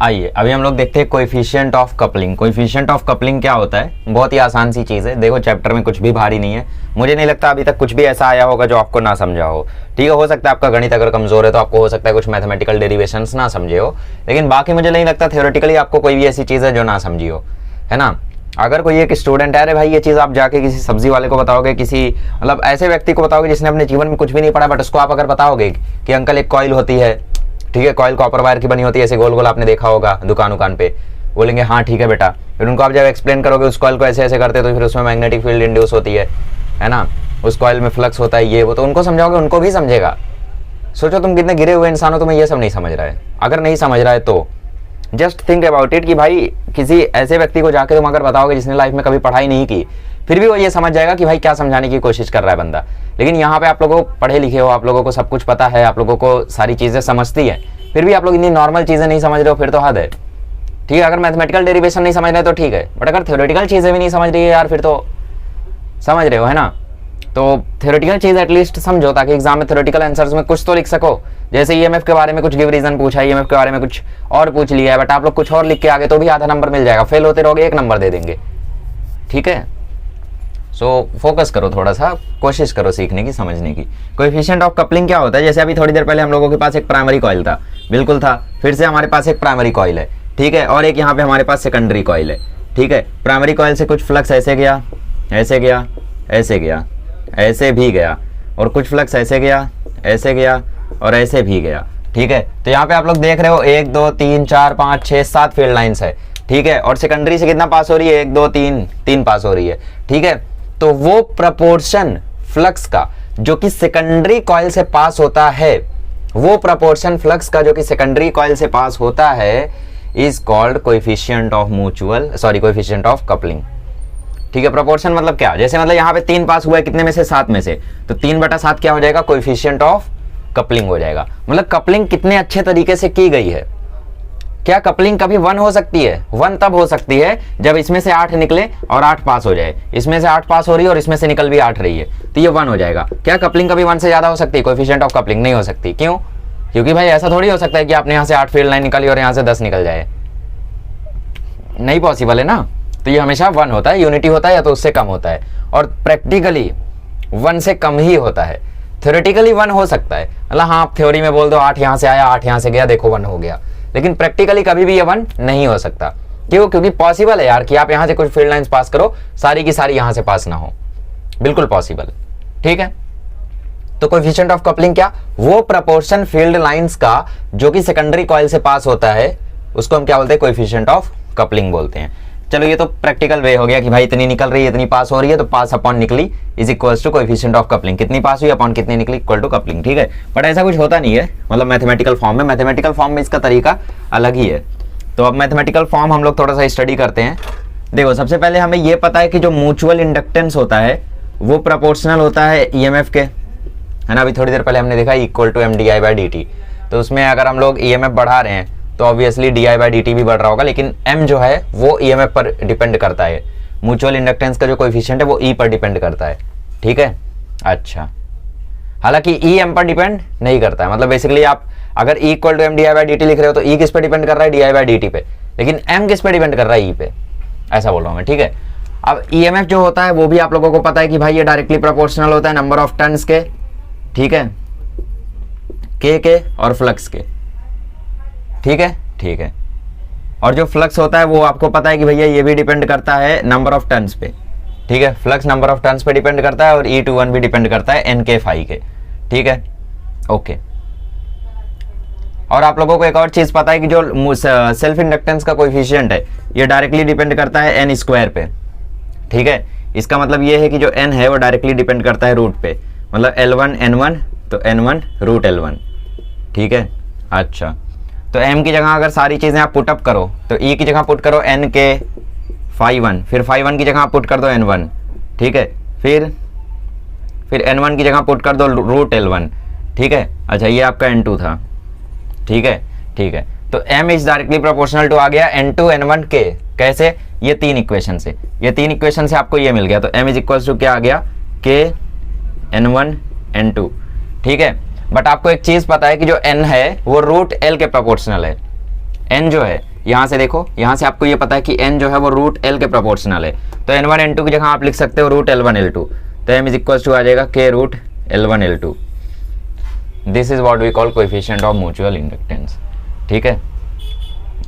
S2: आइए अभी हम लोग देखते हैं coefficient of coupling. Coefficient of coupling क्या होता है, बहुत ही आसान सी चीज़ है। देखो चैप्टर में कुछ भी भारी नहीं है, मुझे नहीं लगता अभी तक कुछ भी ऐसा आया होगा जो आपको ना समझा हो, ठीक है। हो सकता है आपका गणित अगर कमजोर है तो आपको हो सकता है कुछ मैथमेटिकल डेरिवेशंस ना समझे हो, लेकिन बाकी मुझे नहीं लगता थ्योरेटिकली आपको कोई भी ऐसी चीज़ है जो ना समझी हो, है ना। अगर कोई एक स्टूडेंट है, अरे भाई ये चीज़ आप जाके किसी सब्जी वाले को बताओगे, किसी मतलब ऐसे व्यक्ति को बताओगे जिसने अपने जीवन में कुछ भी नहीं पढ़ा, बट उसको आप अगर बताओगे कि अंकल एक कॉइल होती है, ठीक है, कॉइल कॉपर वायर की बनी होती है, ऐसे गोल गोल आपने देखा होगा दुकान पे, बोलेंगे हाँ ठीक है बेटा। फिर उनको आप जब एक्सप्लेन करोगे उस कॉइल को ऐसे ऐसे करते तो फिर उसमें मैग्नेटिक फील्ड इंड्यूस होती है ना, उस कॉइल में फ्लक्स होता है, ये वो, तो उनको समझाओगे उनको भी समझेगा। सोचो तुम कितने गिरे हुए इंसान हो, तुम्हें ये सब नहीं समझ रहा है। अगर नहीं समझ रहा है तो जस्ट थिंक अबाउट इट कि भाई किसी ऐसे व्यक्ति को जाके तुम अगर बताओगे जिसने लाइफ में कभी पढ़ाई नहीं की, फिर भी वो ये समझ जाएगा कि भाई क्या समझाने की कोशिश कर रहा है बंदा। लेकिन यहाँ पे आप लोगों पढ़े लिखे हो, आप लोगों को सब कुछ पता है, आप लोगों को सारी चीज़ें समझती है, फिर भी आप लोग इतनी नॉर्मल चीज़ें नहीं समझ रहे हो, फिर तो हद है, ठीक है। अगर मैथमेटिकल डेरिवेशन नहीं समझ रहे तो ठीक है, बट अगर थ्योरेटिकल चीज़ें भी नहीं समझ रही है यार, फिर तो समझ रहे हो, है ना। तो थ्योरेटिकल चीज़ एटलीस्ट समझो ताकि एग्जाम में थ्योरेटिकल आंसर्स में कुछ तो लिख सको। जैसे EMF के बारे में कुछ गिव रीजन पूछा, EMF के बारे में कुछ और पूछ लिया है, बट आप लोग कुछ और लिख के आगे तो भी आधा नंबर मिल जाएगा, फेल होते रहोगे 1 नंबर दे देंगे, ठीक है। सो फोकस करो, थोड़ा सा कोशिश करो सीखने की, समझने की। कोएफिशिएंट ऑफ कपलिंग क्या होता है, जैसे अभी थोड़ी देर पहले हम लोगों के पास एक प्राइमरी कॉइल था, बिल्कुल था, फिर से हमारे पास एक प्राइमरी कॉइल है, ठीक है, और एक यहाँ पे हमारे पास सेकेंडरी कॉइल है, ठीक है। प्राइमरी कॉइल से कुछ फ्लक्स ऐसे गया, ऐसे गया, ऐसे गया, ऐसे भी गया, और कुछ फ्लक्स ऐसे गया, ऐसे गया, और ऐसे भी गया, ठीक है। तो यहाँ पे आप लोग देख रहे हो 1 2 3 4 5 6 7 फील्ड लाइंस है, ठीक है, और सेकेंडरी से कितना पास हो रही है, 1 2 3 पास हो रही है, ठीक है। तो वो प्रपोर्शन फ्लक्स का जो कि सेकेंडरी कॉइल से पास होता है, वो प्रपोर्शन फ्लक्स का जो कि सेकेंडरी कॉइल से पास होता है is called coefficient of coefficient of coupling, ठीक है। प्रोपोर्शन मतलब क्या, जैसे मतलब यहाँ पे 3 पास हुआ है, कितने में से, 7 में से, तो 3/7 क्या हो जाएगा, कोएफिशिएंट ऑफ कपलिंग हो जाएगा। मतलब कपलिंग कितने अच्छे तरीके से की गई है। क्या कपलिंग कभी 1 हो सकती है? 1 तब हो सकती है जब इसमें से 8 निकले और 8 पास हो जाए, इसमें से 8 पास हो रही है और इसमें से निकल भी 8 रही है, तो ये 1 हो जाएगा। क्या कपलिंग कभी 1 से ज्यादा हो सकती है? कोएफिशिएंट ऑफ कपलिंग नहीं हो सकती। क्यों? क्योंकि भाई ऐसा थोड़ी हो सकता है कि आपने यहाँ से 8 फील्ड लाइन निकाली और यहाँ से 10 निकल जाए, नहीं पॉसिबल है ना। तो ये हमेशा 1 होता है, यूनिटी होता है या तो उससे कम होता है, और प्रैक्टिकली 1 से कम ही होता है। थ्योरेटिकली 1 हो सकता है, मतलब हाँ आप थ्योरी में बोल दो 8 यहाँ से आया 8 यहाँ से गया, देखो 1 हो गया, लेकिन प्रैक्टिकली कभी भी ये 1 नहीं हो सकता। क्यों? क्योंकि पॉसिबल है यार कि आप यहाँ से कुछ फील्ड लाइंस पास करो, सारी की सारी यहाँ से पास ना हो, बिल्कुल पॉसिबल, ठीक है। तो कोएफिशिएंट ऑफ कपलिंग क्या, वो प्रपोर्शन फील्ड लाइंस का जो कि सेकेंडरी कॉइल से पास होता है, उसको हम क्या बोलते हैं? कोएफिशिएंट ऑफ कपलिंग बोलते हैं। चलो ये तो प्रैक्टिकल वे हो गया कि भाई इतनी निकल रही है, इतनी पास हो रही है, तो पास अपॉन निकली is equals to coefficient of coupling. कितनी पास हुई अपॉन कितनी निकली इक्वल टू कपलिंग, ठीक है। बट ऐसा कुछ होता नहीं है, मतलब मैथमेटिकल फॉर्म में इसका तरीका अलग ही है। तो अब मैथमेटिकल फॉर्म हम लोग थोड़ा सा स्टडी करते हैं। देखो सबसे पहले हमें ये पता है कि जो म्यूचुअल इंडक्टेंस होता है वो प्रपोर्शनल होता है EMF के, है ना। अभी थोड़ी देर पहले हमने देखा इक्वल टू MDI/dt, तो उसमें अगर हम लोग EMF बढ़ा रहे हैं तो ऑब्वियसली DI/dt भी बढ़ रहा होगा, लेकिन M जो है वो EMF पर डिपेंड करता है। म्यूचुअल इंडक्टेंस का जो कोएफिशिएंट है वो E पर डिपेंड करता है, ठीक है। अच्छा, हालांकि E M पर डिपेंड नहीं करता है, मतलब बेसिकली आप अगर E इक्वल टू MDI/dt लिख रहे हो तो E किस पे डिपेंड कर रहा है? DI/dt पे, लेकिन M किस पे डिपेंड कर रहा है? E पे, ऐसा बोल रहा हूँ मैं, ठीक है। अब EMF जो होता है वो भी आप लोगों को पता है कि भाई ये डायरेक्टली प्रोपोर्शनल होता है नंबर ऑफ टर्न्स के, ठीक है, K के और फ्लक्स के, ठीक है, ठीक है। और जो फ्लक्स होता है वो आपको पता है कि भैया ये भी डिपेंड करता है नंबर ऑफ टर्न्स पे, ठीक है। फ्लक्स नंबर ऑफ टर्न्स पे डिपेंड करता है और E21 भी डिपेंड करता है NK phi के, ठीक है, ओके। और आप लोगों को एक और चीज पता है कि जो सेल्फ इंडक्टेंस का कोएफिशिएंट है ये डायरेक्टली डिपेंड करता है n स्क्वायर पे, ठीक है। इसका मतलब ये है कि जो n है वो डायरेक्टली डिपेंड करता है रूट पे, मतलब L1 N1 तो N1 रूट L1, ठीक है। अच्छा, तो m की जगह अगर सारी चीजें आप पुटअप करो तो e की जगह पुट करो n के phi1, फिर phi1 की जगह आप पुट कर दो n1, ठीक है। फिर n1 की जगह पुट कर दो रूट L1, ठीक है। अच्छा, ये आपका n2 था, ठीक है, ठीक है। तो m is directly proportional to आ गया n2 n1 k, कैसे? ये तीन इक्वेशन से, ये तीन इक्वेशन से आपको ये मिल गया। तो m इज इक्वल टू क्या आ गया? k n1 n2, ठीक है। बट आपको एक चीज पता है कि जो n है वो रूट l के प्रोपोर्शनल है। n जो है, यहां से देखो, यहां से आपको ये पता है कि n जो है वो रूट l के प्रोपोर्शनल है। तो n1 n2 की जगह आप लिख सकते हो रूट L1 L2, तो m इज इक्वल टू आ जाएगा k root L1 L2। This is what we call coefficient of mutual inductance, ठीक है।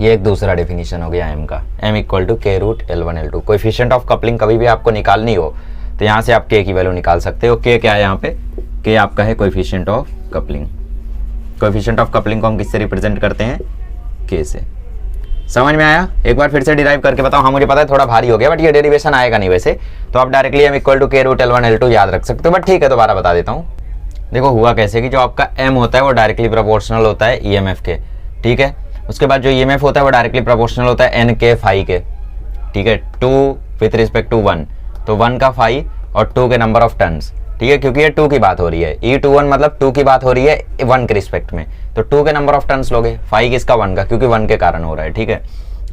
S2: ये एक दूसरा डेफिनेशन हो गया m का, m equal to k root L1 L2। Coefficient of coupling कभी भी आपको निकालनी हो तो यहाँ से आप k की वैल्यू निकाल सकते हो। k क्या है यहाँ पे? k आपका है coefficient of coupling. Coefficient of coupling को हम किससे रिप्रेजेंट करते हैं? k से। समझ में आया? एक बार फिर से डिराइव करके बताओ। हाँ, मुझे पता है थोड़ा भारी हो गया, बट ये डेरिवेशन आएगा नहीं वैसे, तो आप directly m equal to k root L1 L2 याद रख सकते हो, बट ठीक है, दोबारा बता देता हूँ। देखो हुआ कैसे कि जो आपका m होता है वो डायरेक्टली प्रोपोर्शनल होता है EMF के, ठीक है। उसके बाद जो EMF होता है वो डायरेक्टली प्रोपोर्शनल होता है n के फाई के, ठीक है, 2 विथ रिस्पेक्ट टू 1, तो 1 का फाई और 2 के नंबर ऑफ टर्न्स, ठीक है, क्योंकि ये 2 की बात हो रही है। E21 मतलब 2 की बात हो रही है 1 के रिस्पेक्ट में, तो 2 के नंबर ऑफ टर्न्स लोगे, फाई किसका? 1 का, क्योंकि 1 के कारण हो रहा है, ठीक है।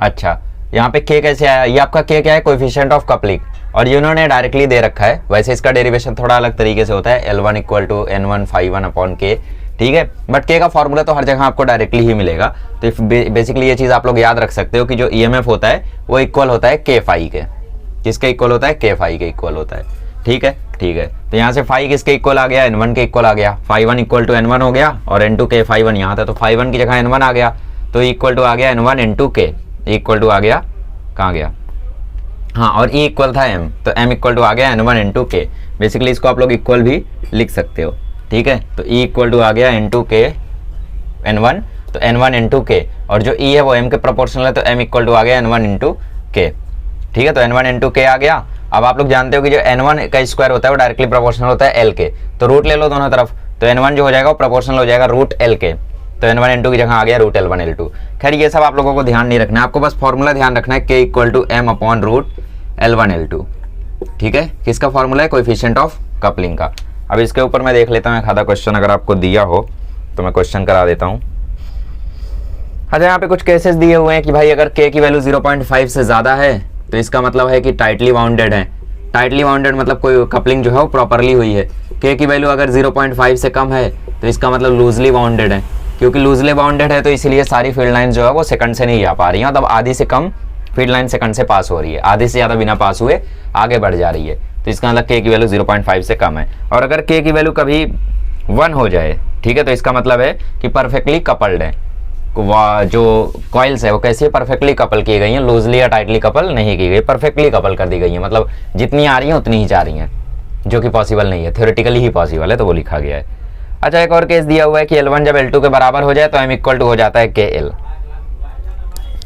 S2: अच्छा, यहाँ पे k कैसे आया? ये आपका k क्या है? कोएफिशिएंट ऑफ कपलिंग, और ये उन्होंने डायरेक्टली दे रखा है। वैसे इसका डेरिवेशन थोड़ा अलग तरीके से होता है, L1 equal to N1 phi1 upon k, ठीक है। बट k का फॉर्मूला तो हर जगह आपको डायरेक्टली ही मिलेगा। तो बेसिकली ये चीज आप लोग याद रख सकते हो कि जो EMF होता है वो इक्वल होता है k फाई के। किसके इक्वल होता है? k फाई के इक्वल होता है, ठीक है, ठीक है। तो यहाँ से फाई किसके इक्वल आ गया? N1 के इक्वल आ गया। phi1 इक्वल टू N1 हो गया, और N2 k phi1 यहाँ था, तो phi1 की जगह N1 आ गया, तो इक्वल टू आ गया N1 N2 k, equal to आ गया, कहाँ गया? हाँ, और E इक्वल था m, तो m इक्वल टू आ गया N1 N2 k। बेसिकली इसको आप लोग इक्वल भी लिख सकते हो, ठीक है। तो E इक्वल टू आ गया N2 k N1, तो N1 N2 k, और जो E है वो m के प्रोपोर्शनल है, तो m इक्वल टू आ गया N1 N2 k, ठीक है। तो N1 N2 k आ गया। अब आप लोग जानते हो कि जो N1 का स्क्वायर होता है वो डायरेक्टली प्रोपोर्शनल होता है L के, तो रूट ले लो दोनों तरफ, तो N1 जो हो जाएगा वो प्रोपोर्शनल हो जाएगा रूट L के, तो N1 N2 की जगह आ गया रूट L1 L2। खैर ये सब आप लोगों को ध्यान नहीं रखना है, आपको बस फॉर्मूला ध्यान रखना है, k equal to m upon root L1 L2, ठीक है। किसका फॉर्मूला है? कोएफिशिएंट ऑफ कपलिंग का। अब इसके ऊपर मैं देख लेता हूँ एक आधा क्वेश्चन, अगर आपको दिया हो तो मैं क्वेश्चन करा देता हूँ। अच्छा, यहाँ पे कुछ केसेस दिए हुए हैं कि भाई अगर k की वैल्यू 0.5 से ज़्यादा है तो इसका मतलब है कि टाइटली बाउंडेड है। टाइटली बाउंडेड मतलब कोई कपलिंग जो है वो प्रॉपरली हुई है। k की वैल्यू अगर 0.5 से कम है तो इसका मतलब लूजली बाउंडेड है, क्योंकि लूजली बाउंडेड है तो इसलिए सारी फील्ड लाइन जो है वो सेकंड से नहीं आ पा रही है, मतलब आधी से कम फील्ड लाइन सेकंड से पास हो रही है, आधे से ज़्यादा बिना पास हुए आगे बढ़ जा रही है, तो इसका मतलब k की वैल्यू 0.5 से कम है। और अगर k की वैल्यू कभी 1 हो जाए, ठीक है, तो इसका मतलब है कि परफेक्टली कपल्ड है। जो कॉइल्स है वो कैसे परफेक्टली कपल की गई हैं, लूजली या टाइटली कपल नहीं की गई, परफेक्टली कपल कर दी गई है, मतलब जितनी आ रही हैं उतनी ही जा रही हैं, जो कि पॉसिबल नहीं है, थ्योरेटिकली ही पॉसिबल है, तो वो लिखा गया है। अच्छा, एक और केस दिया हुआ है कि L1 जब L2 के बराबर हो जाए तो m इक्वल टू हो जाता है KL,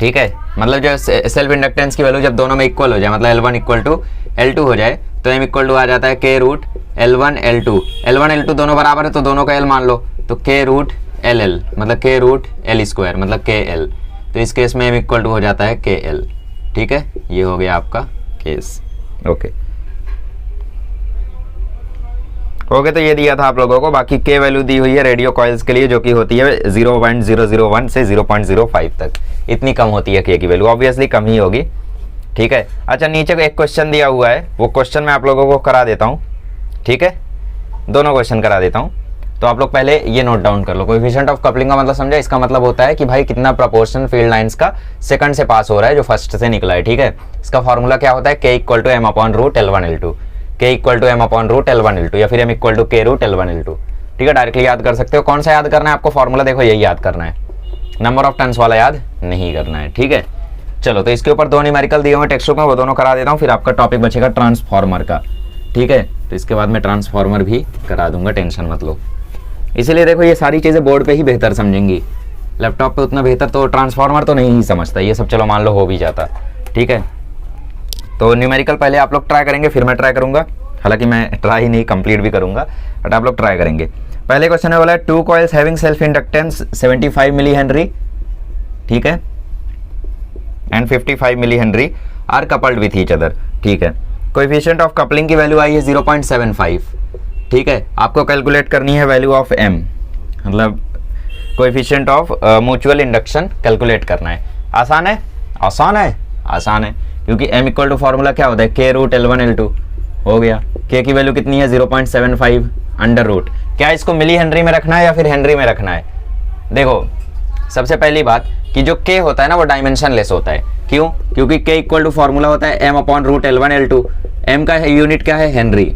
S2: ठीक है। मतलब जो सेल्फ इंडक्टेंस की वैल्यू जब दोनों में इक्वल हो जाए, मतलब L1 इक्वल टू L2 हो जाए, तो m इक्वल टू आ जाता है k root L1 L2। L1 L2 दोनों बराबर है तो दोनों का L मान लो, तो k रूट LL, मतलब k रूट L स्क्वायर, मतलब KL। तो इस केस में m इक्वल टू हो जाता है KL, ठीक है। ये हो गया आपका केस, ओके। ओके, तो ये दिया था आप लोगों को। बाकी k वैल्यू दी हुई है रेडियो कॉइल्स के लिए, जो कि होती है 0.001 से 0.05 तक, इतनी कम होती है k की वैल्यू, ऑब्वियसली कम ही होगी, ठीक है। अच्छा, नीचे एक क्वेश्चन दिया हुआ है, वो क्वेश्चन मैं आप लोगों को करा देता हूँ, ठीक है, दोनों क्वेश्चन करा देता हूँ। तो आप लोग पहले ये नोट डाउन कर लो, कोएफिशिएंट ऑफ कपलिंग का मतलब समझा? इसका मतलब होता है कि भाई कितना प्रोपोर्शन फील्ड लाइंस का सेकंड से पास हो रहा है जो फर्स्ट से निकला है, ठीक है। इसका फॉर्मूला क्या होता है? k equal to m upon root L1 L2, k equal to m upon root L1 L2, या फिर m equal to k root L1 L2, ठीक है। डायरेक्टली याद कर सकते हो। कौन सा याद करना है आपको? फॉर्मूला देखो, यही याद करना है, नंबर ऑफ टर्न्स वाला याद नहीं करना है, ठीक है। चलो, तो इसके ऊपर दो न्यूमेरिकल दिए हुए टेक्स्ट बुक में, वो दोनों करा देता हूँ, फिर आपका टॉपिक बचेगा ट्रांसफॉर्मर का, ठीक है। तो इसके बाद मैं ट्रांसफॉर्मर भी करा दूंगा, टेंशन मत लो। इसीलिए देखो, ये सारी चीज़ें बोर्ड पे ही बेहतर समझेंगी, लैपटॉप पे उतना बेहतर तो ट्रांसफार्मर तो नहीं ही समझता, ये सब चलो मान लो हो भी जाता, ठीक है। तो न्यूमेरिकल पहले आप लोग ट्राई करेंगे, फिर मैं ट्राई करूंगा, हालांकि मैं ट्राई नहीं कंप्लीट भी करूंगा, बट आप लोग ट्राई करेंगे। पहले क्वेश्चन में बोला है 2 coils having self inductance 75 milli henry, ठीक है, and 55 milli henry are coupled with each other, ठीक है। कोएफिशिएंट ऑफ कपलिंग की वैल्यू आई है 0.75, ठीक है। आपको कैलकुलेट करनी है वैल्यू ऑफ एम, मतलब coefficient of mutual induction calculate करना है। आसान है, आसान है, आसान है, क्योंकि m इक्वल टू फॉर्मूला क्या होता है, k रूट L1 L2 हो गया। k की वैल्यू कितनी है 0.75 अंडर रूट। क्या इसको मिली हेनरी में रखना है या फिर हेनरी में रखना है? देखो सबसे पहली बात कि जो k होता है ना वो डायमेंशन लेस होता है। क्यों? क्योंकि k इक्वल टू फॉर्मूला होता है m upon root L1 L2। m का यूनिट क्या है, हेनरी।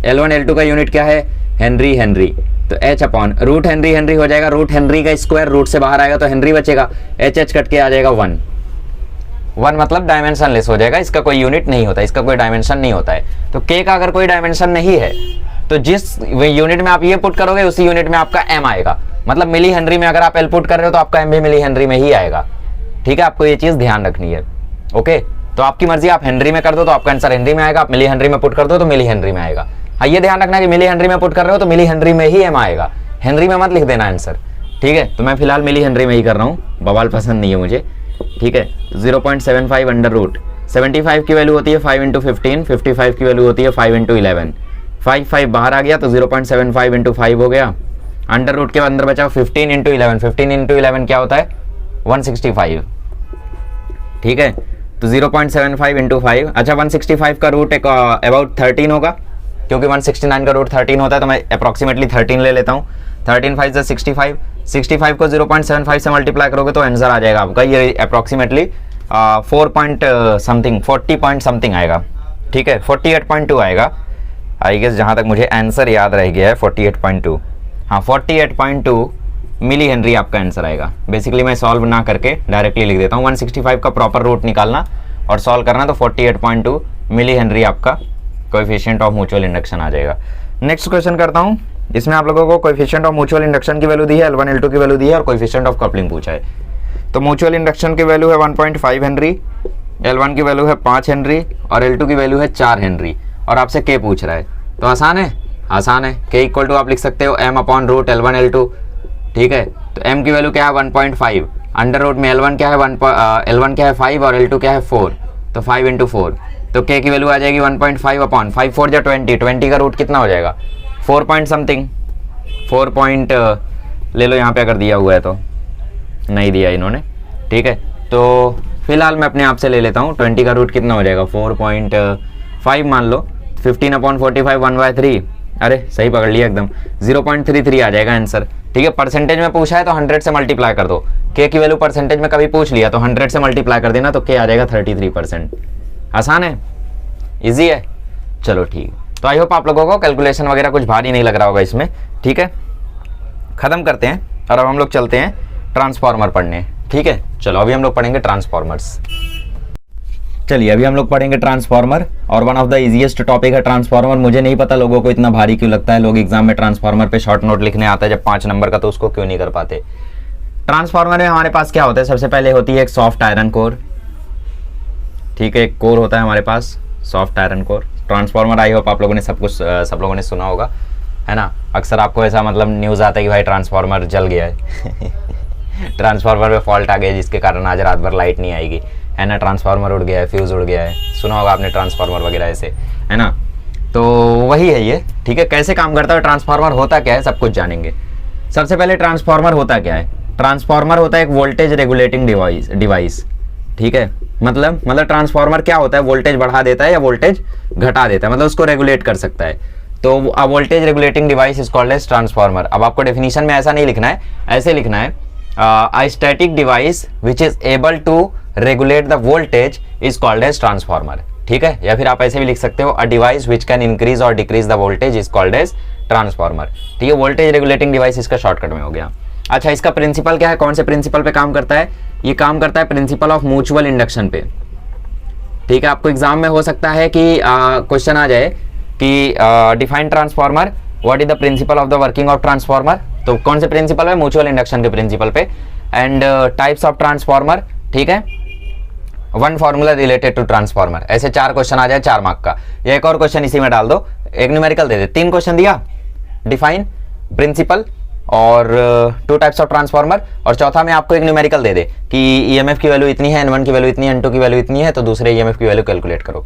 S2: L1 L2 का यूनिट क्या है, हेनरी, हेनरी। तो h upon root henry, henry हो जाएगा, रूट हेनरी का स्क्वायर, रूट से बाहर आएगा तो हेनरी बचेगा, h कट के आ जाएगा 1 मतलब डायमेंशन लेस हो जाएगा, इसका कोई यूनिट नहीं होता, इसका कोई डायमेंशन नहीं होता है। तो k का अगर कोई डायमेंशन नहीं है तो जिस यूनिट में आप ये पुट करोगे उसी यूनिट में आपका m आएगा। मतलब मिली हेनरी में अगर आप l पुट कर रहे हो तो आपका m भी मिली हेनरी में ही आएगा, ठीक है। आपको ये चीज ध्यान रखनी है, ओके। तो आपकी मर्जी, आप हेनरी में कर दो तो आपका आंसर हेनरी में आएगा, आप मिली हेनरी में पुट कर दो तो मिली हेनरी में आएगा। हाँ, ये ध्यान रखना कि मिली हेनरी में पुट कर रहे हो तो मिली हेनरी में ही m आएगा, हेनरी में मत लिख देना आंसर, ठीक है। तो मैं फिलहाल मिली हेनरी में ही कर रहा हूँ, बवाल पसंद नहीं है मुझे, ठीक है। 0.75 अंडर रूट, 75 की वैल्यू होती है 5 इंटू 15, 55 की वैल्यू होती है 5 इंटू 11, 5 बाहर आ गया तो 0.75 इंटू 5 हो गया, अंडर रूट के अंदर बचा 15 इंटू 11, 15 इंटू 11 क्या होता है 165, ठीक है। तो 0.75 इंटू 5, अच्छा 165 का रूट एक अबाउट 13 होगा, क्योंकि 169 का रूट 13 होता है तो मैं अप्रॉक्सीमेटली 13 ले लेता हूँ। 13 5 से 65, 65 को 0.75 से मल्टीप्लाई करोगे तो आंसर आ जाएगा आपका ये approximately 4 point something 40 point something आएगा, ठीक है। 48.2 आएगा आई गेस, जहाँ तक मुझे आंसर याद रह गया है 48.2, हाँ 48.2 मिली हेनरी आपका आंसर आएगा। बेसिकली मैं सॉल्व ना करके डायरेक्टली लिख देता हूँ, 165 का प्रॉपर रूट निकालना और सॉल्व करना तो 48.2 मिली हेनरी आपका कोएफिशिएंट ऑफ म्यूचुअल इंडक्शन आ जाएगा। नेक्स्ट क्वेश्चन करता हूँ, इसमें आप लोगों को कोएफिशिएंट ऑफ म्यूचुअल इंडक्शन की वैल्यू दी है, L1 L2 की वैल्यू दी है और कोएफिशिएंट ऑफ कपलिंग पूछा है। तो म्यूचुअल इंडक्शन की वैल्यू है 1.5 हेनरी, L1 की वैल्यू है 5 हेनरी और L2 की वैल्यू है 4 हेनरी और आपसे k पूछ रहा है। तो आसान है, आसान है। k इक्वल टू आप लिख सकते हो m upon root L1 L2, ठीक है। तो m की वैल्यू क्या है 1.5, अंडर रूट में L1 क्या है L1 क्या है 5 और L2 क्या है 4, तो 5 इंटू 4, तो k की वैल्यू आ जाएगी 1.5 अपॉन 5 4 जा 20, 20 का रूट कितना हो जाएगा 4 पॉइंट समथिंग, 4 पॉइंट ले लो यहाँ पे अगर दिया हुआ है तो, नहीं दिया इन्होंने, ठीक है। तो फिलहाल मैं अपने आप से ले लेता हूँ, 20 का रूट कितना हो जाएगा 4.5 मान लो, 15 अपॉन 45 1/3, अरे सही पकड़ लिया एकदम, 0.33 आ जाएगा आंसर, ठीक है। परसेंटेज में पूछा है तो 100 से मल्टीप्लाई कर दो, k की वैल्यू परसेंटेज में कभी पूछ लिया तो 100 से मल्टीप्लाई कर देना तो k आ जाएगा 33%। आसान है, इजी है, चलो ठीक। तो आई होप आप लोगों को कैलकुलेशन वगैरह कुछ भारी नहीं लग रहा होगा इसमें, ठीक है। खत्म करते हैं और अब हम लोग चलते हैं ट्रांसफार्मर पढ़ने, ठीक है। चलो अभी हम लोग पढ़ेंगे ट्रांसफार्मर्स। चलिए अभी हम लोग पढ़ेंगे ट्रांसफार्मर और one of the easiest topic है ट्रांसफार्मर। मुझे नहीं पता लोगों को इतना भारी क्यों लगता है, लोग एग्जाम में ट्रांसफार्मर पे शॉर्ट नोट लिखने आता है जब 5 नंबर का, तो उसको क्यों नहीं कर पाते। ट्रांसफार्मर में हमारे पास क्या होता है, सबसे पहले होती है एक सॉफ्ट आयरन कोर, ठीक है। एक कोर होता है हमारे पास soft iron core. Transformer I hope आप लोगों ने सब लोगों ने सुना होगा, है ना। अक्सर आपको ऐसा मतलब न्यूज़ आता है कि भाई ट्रांसफार्मर जल गया है ट्रांसफार्मर में फॉल्ट आ गया जिसके कारण आज रात भर लाइट नहीं आएगी, है ना। ट्रांसफार्मर उड़ गया है, फ्यूज़ उड़ गया है, सुना होगा आपने ट्रांसफार्मर वगैरह ऐसे, है ना। तो वही है ये, ठीक है। कैसे काम करता है ट्रांसफार्मर, होता क्या है, सब कुछ जानेंगे। सबसे पहले ट्रांसफार्मर होता क्या है, ट्रांसफार्मर होता है एक वोल्टेज रेगुलेटिंग डिवाइस, ठीक है। मतलब ट्रांसफार्मर क्या होता है, वोल्टेज बढ़ा देता है या वोल्टेज घटा देता है, मतलब उसको रेगुलेट कर सकता है। तो a voltage regulating device is called as transformer. अब आपको डेफिनेशन में ऐसा नहीं लिखना है, ऐसे लिखना है a static device which is able to regulate the voltage is called as transformer, ठीक है। या फिर आप ऐसे भी लिख सकते हो, a device which can increase और decrease the voltage is called as transformer, ठीक है। वोल्टेज रेगुलेटिंग डिवाइस इसका शॉर्टकट में हो गया। अच्छा, इसका प्रिंसिपल क्या है, कौन से प्रिंसिपल पे काम करता है, ये काम करता है प्रिंसिपल ऑफ म्यूचुअल इंडक्शन पे, ठीक है। आपको एग्जाम में हो सकता है कि क्वेश्चन आ जाए कि define transformer, what is the principle of the working of transformer. तो कौन से प्रिंसिपल है, म्यूचुअल इंडक्शन के प्रिंसिपल पे एंड टाइप्स ऑफ ट्रांसफॉर्मर, ठीक है, one formula related to transformer. ऐसे 4 क्वेश्चन आ जाए 4 मार्क का, या एक और क्वेश्चन इसी में डाल दो, एक न्यूमेरिकल दे दे। 3 क्वेश्चन दिया, डिफाइन, प्रिंसिपल और 2 टाइप्स ऑफ ट्रांसफॉर्मर, और चौथा में आपको एक न्यूमेरिकल दे दे कि ईएमएफ की वैल्यू इतनी है, N1 की वैल्यू इतनी है, N2 की वैल्यू इतनी है, तो दूसरे ईएमएफ की वैल्यू कैलकुलेट करो।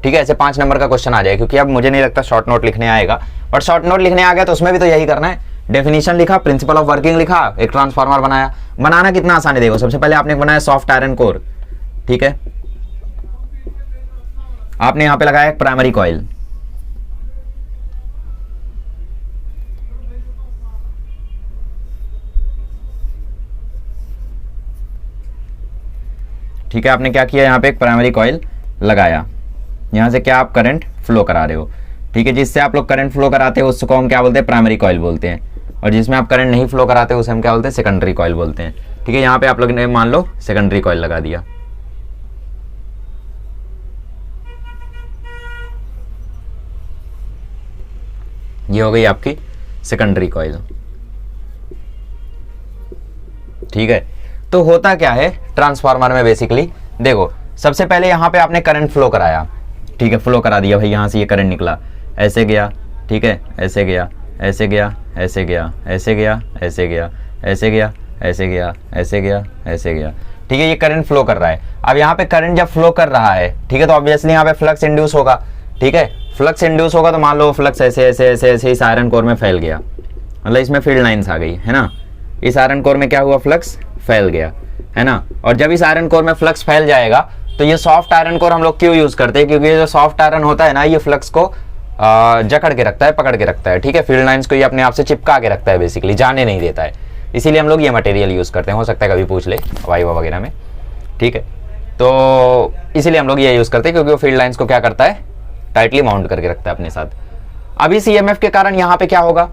S2: ठीक है, ऐसे 5 नंबर का क्वेश्चन आ जाए, क्योंकि अब मुझे नहीं लगता शॉर्ट नोट लिखने आएगा, बट शॉर्ट नोट लिखने आ गया तो उसमें भी तो यही करना है। डेफिनेशन लिखा, प्रिंसिपल ऑफ वर्किंग लिखा, एक ट्रांसफार्मर बनाया। बनाना कितना आसान है, देखो सबसे पहले आपने बनाया सॉफ्ट आयरन कोर, ठीक है, आपने यहां पे लगाया एक प्राइमरी कॉइल, ठीक है, आपने क्या किया, यहां पे एक प्राइमरी कॉइल लगाया, यहां से क्या आप करंट फ्लो करा रहे हो, ठीक है, जिससे आप लोग करंट फ्लो कराते हो उसको हम क्या बोलते हैं, प्राइमरी कॉइल बोलते हैं, और जिसमें आप करंट नहीं फ्लो कराते हो उसे हम क्या बोलते हैं, सेकेंडरी कॉइल बोलते हैं। ठीक है, यहां पे आप लोग ने मान लो सेकेंडरी कॉइल लगा दिया, ये हो गई आपकी सेकेंडरी कॉइल। ठीक है, तो होता क्या है ट्रांसफार्मर में बेसिकली, देखो सबसे पहले यहां पे आपने करंट फ्लो कराया, ठीक है, फ्लो करा दिया भाई, यहां से ये करंट निकला, ऐसे गया, ठीक है, ऐसे गया, ऐसे गया, ऐसे गया, ऐसे गया, ऐसे गया, ऐसे गया, ऐसे गया, ऐसे गया, ऐसे गया, ठीक है, ये करंट फ्लो कर रहा है। अब यहाँ पे करंट जब फ्लो कर रहा है, ठीक है, तो ऑब्वियसली यहाँ पे फ्लक्स इंड्यूस होगा, ठीक है, फ्लक्स इंड्यूस होगा तो मान लो फ्लक्स ऐसे ऐसे ऐसे ऐसे इस आयरन कोर में फैल गया, मतलब इसमें फील्ड लाइंस आ गई है ना, इस आयरन कोर में क्या हुआ, फ्लक्स फैल गया, है ना, और जब इस आयरन कोर में फ्लक्स फैल जाएगा तो ये सॉफ्ट आयरन कोर हम लोग क्यों यूज करते हैं, क्योंकि ये जो सॉफ्ट आयरन होता है ना, ये फ्लक्स को जकड़ के रखता है, पकड़ के रखता है, ठीक है, फील्ड लाइंस को ये अपने आप से चिपका के रखता है, बेसिकली जाने नहीं देता है, इसीलिए हम लोग ये मटेरियल यूज करते हैं, हो सकता है कभी पूछ ले वाइवा वगैरह में, ठीक है, तो इसीलिए हम लोग ये यूज करते हैं, क्योंकि वो फील्ड लाइंस को क्या करता है, टाइटली माउंट करके रखता है अपने साथ। अब इस ईएमएफ के कारण यहाँ पे क्या होगा,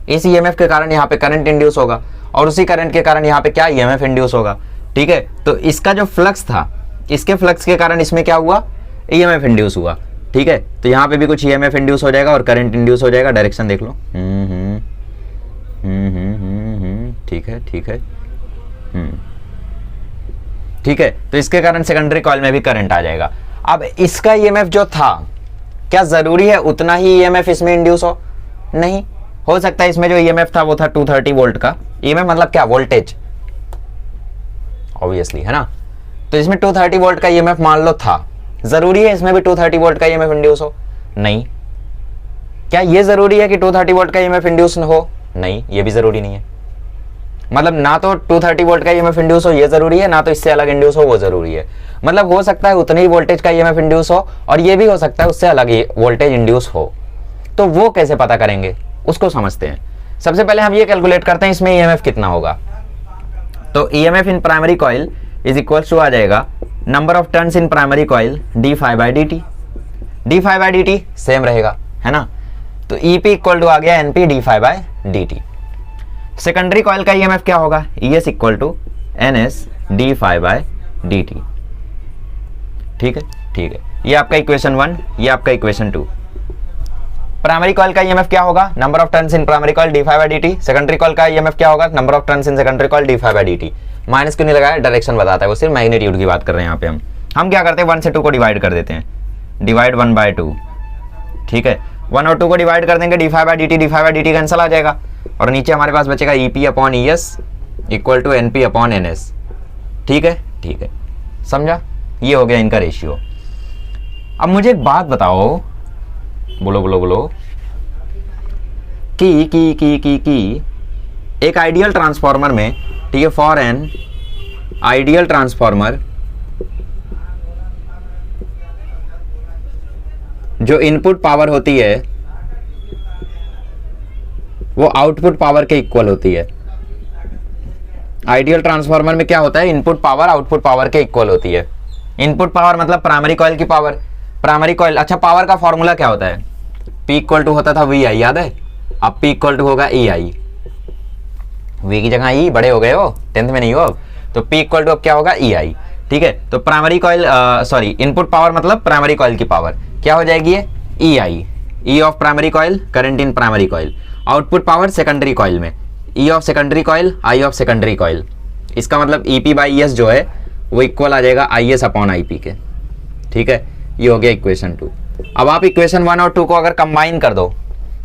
S2: इस ईएमएफ के कारण यहाँ पे करंट इंड्यूस होगा, और उसी करंट के कारण यहाँ पे क्या ईएमएफ इंड्यूस होगा, ठीक है, तो इसका जो फ्लक्स था, इसके फ्लक्स के कारण इसमें क्या हुआ, ईएमएफ इंड्यूस हुआ, ठीक है, तो यहाँ पे भी कुछ ईएमएफ इंड्यूस हो जाएगा और करंट इंड्यूस हो जाएगा, डायरेक्शन देख लो, ठीक है, ठीक है, ठीक है, तो इसके कारण सेकेंडरी कॉइल में भी करंट आ जाएगा। अब इसका ईएमएफ जो था, क्या जरूरी है उतना ही ईएमएफ इसमें इंड्यूस हो, नहीं, हो सकता है इसमें जो ईएमएफ था वो था 230 वोल्ट का, ईएमएफ मतलब क्या, वोल्टेज, ऑब्वियसली, है ना, तो इसमें 230 वोल्ट का ईएमएफ मान लो था, जरूरी है इसमें भी 230 वोल्ट का ईएमएफ इंड्यूस हो, नहीं, क्या ये जरूरी है कि 230 वोल्ट का ईएमएफ इंड्यूस हो, नहीं, ये भी जरूरी नहीं है, मतलब ना तो 230 वोल्ट का ईएमएफ इंड्यूस हो ये जरूरी है, ना तो इससे अलग इंड्यूस हो वो जरूरी है, मतलब हो सकता है उतनी ही वोल्टेज का ईएमएफ इंड्यूस हो, और ये भी हो सकता है उससे अलग ही वोल्टेज इंड्यूस हो, तो वो कैसे पता करेंगे उसको समझते हैं। सबसे पहले हम ये कैलकुलेट करते हैं इसमें ईएमएफ कितना होगा, तो EMF in primary coil is equal to आ जाएगा number of turns in primary coil d∅dt, d∅dt same रहेगा, है ना, तो EP इक्वल टू आ गया NP d∅dt। सेकेंडरी कॉइल का ईएमएफ क्या होगा, ES equal to NS d∅ dt, ठीक है, ठीक है, ये आपका इक्वेशन 1, ये आपका इक्वेशन 2। प्राइमरी कॉइल का ईएमएफ क्या होगा, number of turns in primary coil d∅ dt, secondary coil का ईएमएफ क्या होगा, number of turns in secondary coil d∅ dt। Minus क्यों नहीं लगाया, डायरेक्शन बताता है, वो सिर्फ मैग्नीट्यूड की बात कर रहे हैं यहाँ पे, हम क्या करते हैं 1 से 2 को डिवाइड कर देते हैं, डिवाइड 1/2, ठीक है, 1 और 2 को डिवाइड कर देंगे, d∅ dt कैंसिल आ जाएगा, और नीचे हमारे पास बचेगा EP/ES इक्वल टू NP/NS, ठीक है, ठीक है, समझा, ये हो गया इनका रेशियो। अब मुझे एक बात बताओ, बोलो बोलो बोलो, कि एक आइडियल ट्रांसफार्मर में, ठीक है, फॉर एन आइडियल ट्रांसफार्मर, जो इनपुट पावर होती है वो आउटपुट पावर के इक्वल होती है। आइडियल ट्रांसफार्मर में क्या होता है, इनपुट पावर आउटपुट पावर के इक्वल होती है। इनपुट पावर मतलब प्राइमरी कॉइल की पावर, प्राइमरी कॉइल, अच्छा पावर का फॉर्मूला क्या होता है, P इक्वल टू होता था VI, याद है, अब P इक्वल टू होगा EI, V की जगह E, बड़े हो गए हो, 10th में नहीं हो अब, तो P इक्वल टू अब क्या होगा EI, ठीक है, तो primary coil sorry input power मतलब प्राइमरी कॉइल की पावर क्या हो जाएगी ये EI, E of primary coil, current in primary coil, output power secondary coil में E of secondary coil, I of secondary coil, इसका मतलब ई पी बाई एस जो है वो इक्वल आ जाएगा आई एस अपॉन आई पी के। ठीक है, ये हो गया इक्वेशन 2। अब आप इक्वेशन 1 और 2 को अगर कंबाइन कर दो,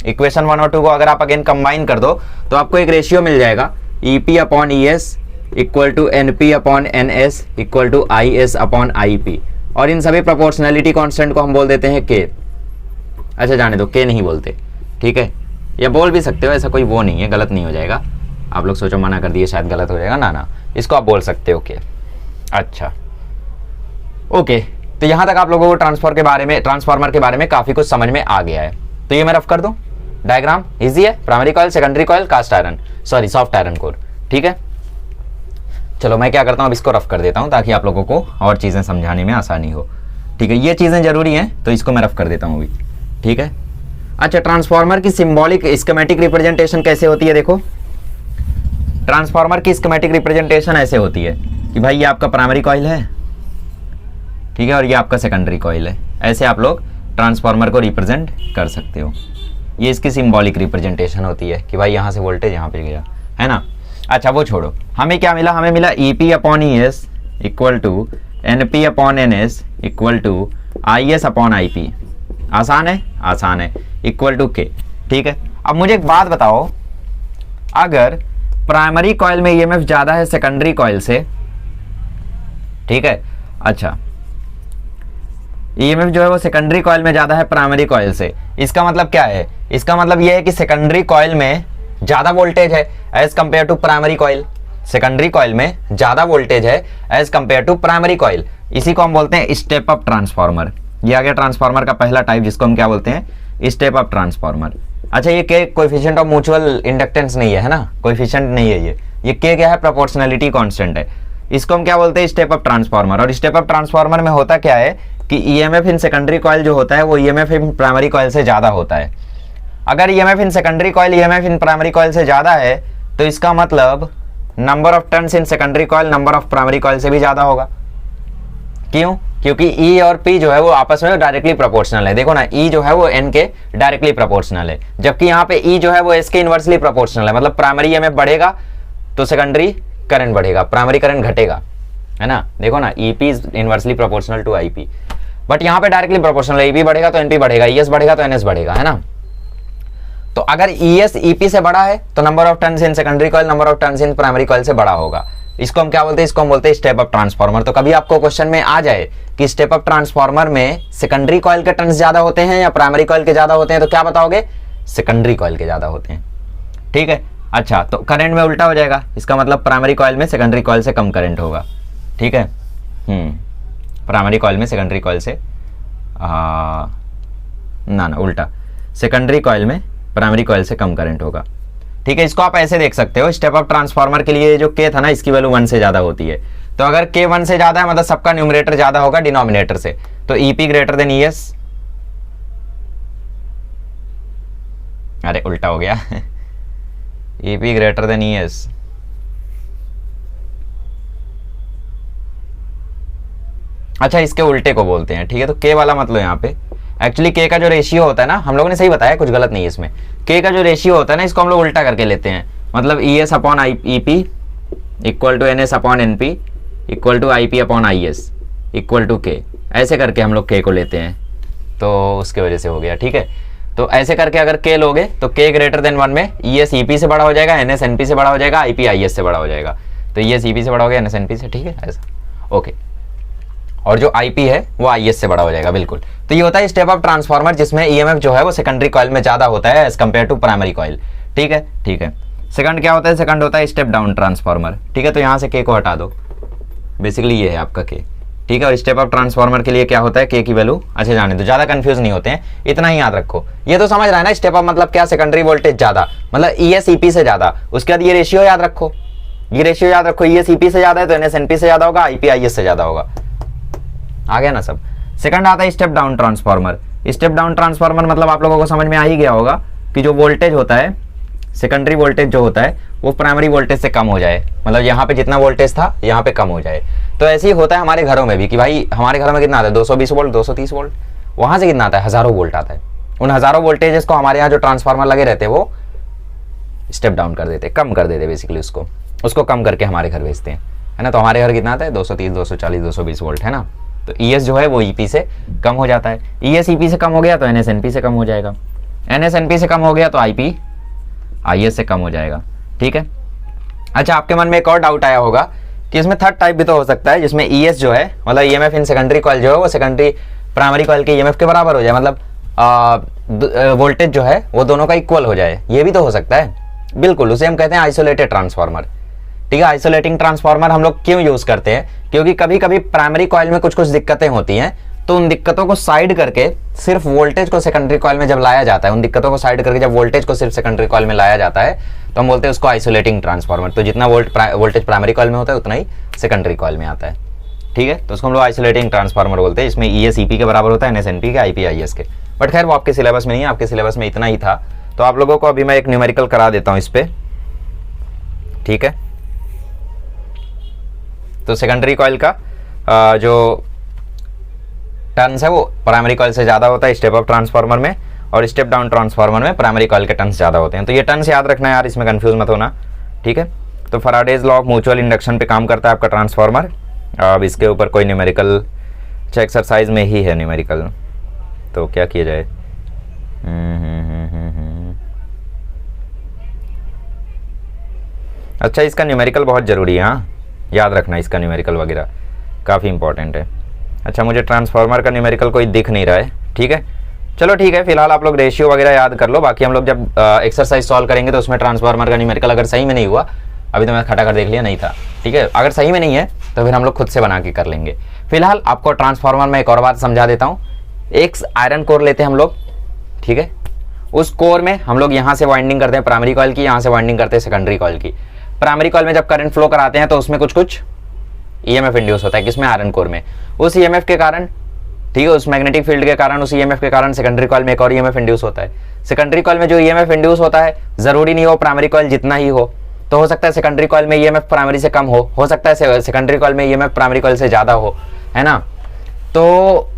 S2: इक्वेशन 1 और 2 को अगर आप अगेन कंबाइन कर दो तो आपको एक रेशियो मिल जाएगा E P upon E S equal to N P upon N S equal to I S upon I P, और इन सभी प्रोपोर्शनैलिटी कांस्टेंट को हम बोल देते हैं के। अच्छा जाने दो, के नहीं बोलते, ठीक है, या बोल भी सकते हो, ऐसा कोई वो नहीं है, गलत नहीं हो जाएगा। आप लोग सोचो मना कर दिए शायद गलत हो जाएगा, ना ना, इसको आप बोल सकते हो के। अच्छा ओके, तो यहां तक आप लोगों को ट्रांसफार्मर के बारे में काफी कुछ समझ में आ गया है। तो ये मैं रफ कर दूं, डायग्राम इजी है, primary coil, secondary coil, cast iron, sorry soft iron core. ठीक है, चलो मैं क्या करता हूं, अब इसको रफ कर देता हूं ताकि आप लोगों को और चीजें समझाने में आसानी हो। ठीक है, ये चीजें जरूरी हैं तो इसको मैं रफ कर देता हूं अभी। ठीक है, अच्छा ट्रांसफार्मर की सिंबॉलिक स्कीमेटिक रिप्रेजेंटेशन कैसे होती है? देखो, ट्रांसफार्मर की स्कीमेटिक रिप्रेजेंटेशन ऐसे होती है कि भाई ये आपका प्राइमरी कॉइल है, ठीक है, और ये आपका सेकेंडरी कॉइल है। ऐसे आप लोग ट्रांसफार्मर को रिप्रेजेंट कर सकते हो। ये इसकी सिंबॉलिक रिप्रेजेंटेशन होती है कि भाई यहाँ से वोल्टेज यहाँ पे गया, है ना। अच्छा वो छोड़ो, हमें क्या मिला? हमें मिला E P upon E S equal to N P upon N S equal to I S upon I P. आसान है, आसान है, इक्वल टू के। ठीक है, अब मुझे एक बात बताओ, अगर प्राइमरी कॉइल में ईएमएफ ज्यादा है सेकेंडरी कॉइल से, ठीक है, अच्छा ईएमएफ जो है वो सेकेंडरी कॉइल में ज्यादा है प्राइमरी कॉइल से, इसका मतलब क्या है? इसका मतलब ये है कि सेकेंडरी कॉइल में ज्यादा वोल्टेज है as compare to primary coil. Secondary coil में ज्यादा वोल्टेज है as compare to primary coil. इसी को हम बोलते हैं स्टेप अप ट्रांसफार्मर। ये आ गया ट्रांसफार्मर का पहला टाइप, जिसको हम क्या बोलते हैं? Step up transformer. अच्छा, ये के कोएफिशिएंट ऑफ म्यूचुअल इंडक्टेंस नहीं है ना, कोएफिशिएंट नहीं है ये के क्या है? प्रोपोर्शनैलिटी कांस्टेंट है। इसको हम क्या बोलते हैं? Step up transformer. और स्टेप अप ट्रांसफार्मर में होता क्या है कि ईएमएफ इन सेकेंडरी कॉइल जो होता है वो ईएमएफ इन प्राइमरी कॉइल से ज्यादा होता है। अगर EMF in secondary coil EMF in primary coil से ज्यादा है तो इसका मतलब number of turns in secondary coil number of primary coil से भी ज्यादा होगा। क्यों? क्योंकि ई और पी जो है वो आपस में डायरेक्टली प्रोपोर्शनल है। देखो ना, ई जो है वो एन के डायरेक्टली प्रोपोर्शनल है, जबकि यहाँ पे ई जो है वो एस के इनवर्सली प्रोपोर्शनल है। मतलब प्राइमरी ईएमएफ बढ़ेगा तो सेकेंडरी करंट बढ़ेगा, प्राइमरी करंट घटेगा, है ना। देखो ना, E P is inversely proportional to I P, but यहाँ पे डायरेक्टली प्रोपोर्शनल है। ई पी बढ़ेगा तो एनपी बढ़ेगा, ई एस बढ़ेगा तो एनएस बढ़ेगा, है ना। तो अगर ई एस ई पी से बड़ा है तो number of turns in secondary coil number of turns in primary coil से बड़ा होगा। इसको हम क्या बोलते हैं? इसको हम बोलते हैं स्टेप अप ट्रांसफार्मर। तो कभी आपको क्वेश्चन में आ जाए कि स्टेप अप ट्रांसफार्मर में सेकेंडरी कॉइल के टर्न्स ज्यादा होते हैं या प्राइमरी कॉइल के ज्यादा होते हैं, तो क्या बताओगे? सेकेंडरी कॉइल के ज्यादा होते हैं। ठीक है, अच्छा तो करंट में उल्टा हो जाएगा, इसका मतलब प्राइमरी कॉइल में सेकेंडरी कॉइल से कम करंट होगा। ठीक है, प्राइमरी कॉइल में सेकेंडरी कॉइल से ना उल्टा, सेकेंडरी कॉइल में प्राइमरी कॉइल से कम करंट होगा। ठीक है, इसको आप ऐसे देख सकते हो, स्टेप अप ट्रांसफार्मर के लिए जो के था ना, इसकी वैल्यू 1 से ज्यादा होती है। तो अगर के 1 से ज्यादा है मतलब सबका न्यूमरेटर ज्यादा होगा डिनोमिनेटर से, तो ईपी ग्रेटर देन ईएस। अरे उल्टा हो गया ईपी ग्रेटर देन ईएस। अच्छा, इसके उल्टे को बोलते हैं। ठीक है, तो के वाला मतलब यहाँ पे एक्चुअली के का जो रेशियो होता है ना, हम लोगों ने सही बताया, कुछ गलत नहीं है इसमें। के का जो रेशियो होता है ना, इसको हम लोग उल्टा करके लेते हैं। मतलब E S upon E P equal to N S upon N P equal to I P upon I S equal to K, ऐसे करके हम लोग के को लेते हैं, तो उसके वजह से हो गया। ठीक है, तो ऐसे करके अगर के लोगे तो के ग्रेटर देन 1 में ई एस ई पी से बड़ा हो जाएगा, एन एस एन पी से बड़ा हो जाएगा, आई पी आई एस से बड़ा हो जाएगा। तो ई एस ई पी से बड़ा हो गया, एन एस एन पी से। ठीक है, ऐसा ओके। और जो आईपी है वो आईएस से बड़ा हो जाएगा, बिल्कुल। तो ये होता है स्टेप अप ट्रांसफार्मर, जिसमें ईएमएफ जो है वो सेकेंडरी कॉइल में ज्यादा होता है as compare to primary coil. ठीक है, ठीक है। सेकंड क्या होता है? सेकंड होता है स्टेप डाउन ट्रांसफार्मर। ठीक है, तो यहाँ से के को हटा दो, बेसिकली ये है आपका के। ठीक है, और स्टेप अप ट्रांसफार्मर के लिए क्या होता है? के की वैल्यू, अच्छा जाने दो, ज्यादा कंफ्यूज नहीं होते हैं, इतना ही याद रखो। ये तो समझ रहा है ना, स्टेप अप मतलब क्या? सेकेंडरी वोल्टेज ज्यादा, मतलब ईएस ईपी से ज्यादा। उसके बाद ये रेशियो याद रखो, ये रेशियो याद रखो, ईएस ईपी से ज्यादा है तो एनएस एनपी से ज्यादा होगा, आईपी आईएस से ज्यादा होगा। आ गया ना सब। सेकंड आता है step down transformer. Step down transformer मतलब आप लोगों को समझ में आ ही गया होगा कि जो वोल्टेज होता है, सेकेंडरी वोल्टेज जो होता है वो प्राइमरी वोल्टेज से कम हो जाए, मतलब यहाँ पे जितना वोल्टेज था यहाँ पे कम हो जाए। तो ऐसे ही होता है हमारे घरों में भी कि भाई हमारे घरों में कितना आता है? 220 वोल्ट, 230 वोल्ट, वहां से कितना आता है? हजारों वोल्ट आता है। उन हजारों वोल्टेजेस को हमारे यहाँ जो ट्रांसफार्मर लगे रहते हैं वो स्टेप डाउन कर देते, कम कर देते बेसिकली, उसको कम करके हमारे घर भेजते हैं, है ना। तो हमारे घर कितना आता है 230, 240, 220 वोल्ट, है ना। तो ES जो है वो EP से कम हो जाता है। ES EP से कम हो गया तो NS NP से कम हो जाएगा, NS NP से कम हो गया तो IP IS से कम हो जाएगा, ठीक है। अच्छा, आपके मन में एक और डाउट आया होगा कि इसमें थर्ड टाइप भी तो हो सकता है जिसमें ES जो है मतलब EMF इन सेकेंडरी कॉइल जो है वो सेकेंडरी प्राइमरी कॉइल के EMF के बराबर हो जाए, मतलब वोल्टेज जो है वो दोनों का इक्वल हो जाए, ये भी तो हो सकता है। बिल्कुल, उसे हम कहते हैं आइसोलेटेड ट्रांसफार्मर, ठीक है। आइसोलेटिंग ट्रांसफार्मर हम लोग क्यों यूज करते हैं, क्योंकि कभी कभी प्राइमरी कॉइल में कुछ दिक्कतें होती हैं, तो उन दिक्कतों को साइड करके सिर्फ वोल्टेज को सेकेंडरी कॉइल में जब लाया जाता है, उन दिक्कतों को साइड करके जब वोल्टेज को सिर्फ सेकेंडरी कॉइल में लाया जाता है तो हम बोलते हैं उसको आइसोलेटिंग ट्रांसफार्मर। तो जितना वोल्टेज प्राइमरी कॉइल में होता है उतना ही सेकेंडरी कॉइल में आता है, ठीक है। तो उसको हम लोग आइसोलेटिंग ट्रांसफार्मर बोलते हैं। इसमें ES EP के बराबर होता है, NS NP के, IP IS के। बट खैर वो आपके सिलेबस में नहीं है, आपके सिलेबस में इतना ही था। तो आप लोगों को अभी मैं एक न्यूमेरिकल करा देता हूँ इस पे, ठीक है। तो सेकेंडरी कॉइल का जो टर्न्स है वो प्राइमरी कॉइल से ज़्यादा होता है स्टेप अप ट्रांसफार्मर में, और स्टेप डाउन ट्रांसफार्मर में प्राइमरी कॉइल के टर्न्स ज़्यादा होते हैं। तो ये टर्न्स याद रखना है यार, इसमें कंफ्यूज मत होना, ठीक है। तो Faraday's law of mutual induction पे काम करता है आपका ट्रांसफार्मर। अब इसके ऊपर कोई न्यूमेरिकल एक्सरसाइज में ही है न्यूमेरिकल, तो क्या किया जाए। अच्छा, इसका न्यूमेरिकल बहुत ज़रूरी है, हाँ याद रखना, इसका न्यूमेरिकल वगैरह काफ़ी इंपॉर्टेंट है। अच्छा, मुझे ट्रांसफार्मर का न्यूमेरिकल कोई दिख नहीं रहा है, ठीक है। चलो ठीक है, फिलहाल आप लोग रेशियो वगैरह याद कर लो, बाकी हम लोग जब एक्सरसाइज सॉल्व करेंगे तो उसमें ट्रांसफार्मर का न्यूमेरिकल अगर सही में नहीं हुआ, अभी तो मैं खटा कर देख लिया नहीं था, ठीक है। अगर सही में नहीं है तो फिर हम लोग खुद से बना के कर लेंगे। फिलहाल आपको ट्रांसफार्मर में एक और बात समझा देता हूँ। एक आयरन कोर लेते हैं हम लोग, ठीक है। उस कोर में हम लोग यहाँ से वाइंडिंग करते हैं प्राइमरी कॉइल की, यहाँ से वाइंडिंग करते हैं सेकेंडरी कॉइल की। प्राइमरी कॉइल में जब करंट फ्लो कराते हैं तो उसमें कुछ EMF इंड्यूस होता है, किसमें, आयरन कोर में। उस EMF के कारण, ठीक है, उस मैग्नेटिक फील्ड के कारण, उस EMF के कारण सेकेंडरी कॉइल में एक और EMF इंड्यूस होता है। सेकेंडरी कॉइल में जो EMF इंड्यूस होता है जरूरी नहीं हो प्राइमरी कॉइल जितना ही हो, तो हो सकता है सेकेंडरी कॉइल में EMF प्राइमरी से कम हो सकता है सेकेंडरी कॉइल में EMF प्राइमरी कॉइल से ज़्यादा हो, है ना। तो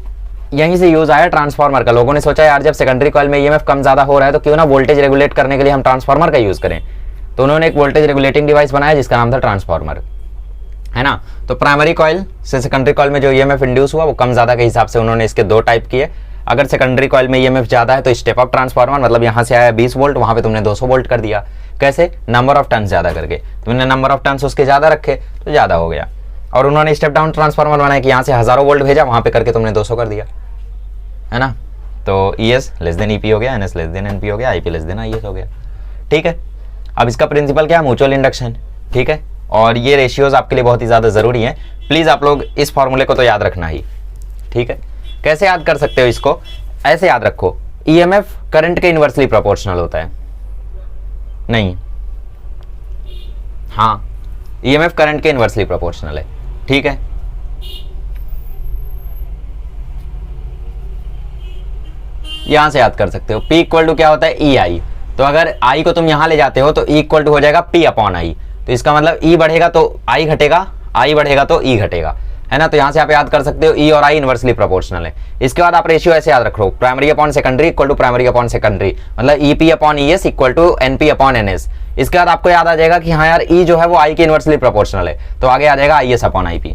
S2: यहीं से यूज आया ट्रांसफार्मर का। लोगों ने सोचा यार जब सेकेंडरी कॉइल में EMF कम ज़्यादा हो रहा है तो क्यों ना वोल्टेज रेगुलेट करने के लिए हम ट्रांसफार्मर का यूज़ करें। तो उन्होंने एक वोल्टेज रेगुलेटिंग डिवाइस बनाया जिसका नाम था ट्रांसफार्मर, है ना। तो प्राइमरी कॉइल से सेकेंडरी कॉइल में जो EMF इंड्यूस हुआ वो कम ज़्यादा के हिसाब से उन्होंने इसके दो टाइप किए। अगर सेकेंडरी कॉइल में EMF ज़्यादा है तो स्टेप अप ट्रांसफार्मर, मतलब यहाँ से आया 20 वोल्ट, वहाँ पे तुमने 200 वोल्ट कर दिया। कैसे, नंबर ऑफ टर्न्स ज़्यादा करके, तुमने नंबर ऑफ टर्न्स उसके ज़्यादा रखे तो ज़्यादा हो गया। और उन्होंने स्टेप डाउन ट्रांसफार्मर बनाया कि यहाँ से हज़ारों वोल्ट भेजा, वहाँ पे करके तुमने 200 कर दिया, है ना। तो ES लेस देन EP हो गया, NS लेस देन NP हो गया, IP लेस देन IS हो गया, ठीक है। अब इसका प्रिंसिपल क्या है, म्यूचुअल इंडक्शन, ठीक है। और ये रेशियोज आपके लिए बहुत ही ज़्यादा ज़रूरी हैं। प्लीज़ आप लोग इस फॉर्मूले को तो याद रखना ही, ठीक है। कैसे याद कर सकते हो इसको, ऐसे याद रखो, EMF करंट के इन्वर्सली प्रोपोर्शनल होता है, नहीं, हाँ, EMF करंट के इन्वर्सली प्रोपोर्शनल है, ठीक है। यहां से याद कर सकते हो, P इक्वल टू क्या होता है, EI। तो अगर I को तुम यहां ले जाते हो तो E इक्वल टू हो जाएगा P अपॉन I। तो इसका मतलब E बढ़ेगा तो I घटेगा, I बढ़ेगा तो E घटेगा, है ना। तो यहां से आप याद कर सकते हो E और I इन्वर्सली प्रोपोर्शनल है। इसके बाद आप रेशियो ऐसे याद रखो, primary upon secondary equal to primary upon secondary, मतलब EP upon ES equal to NP upon NS। इसके बाद आपको याद आ जाएगा कि हाँ यार E जो है वो I के इन्वर्सली प्रोपोर्शनल है, तो आगे आ जाएगा IS upon IP,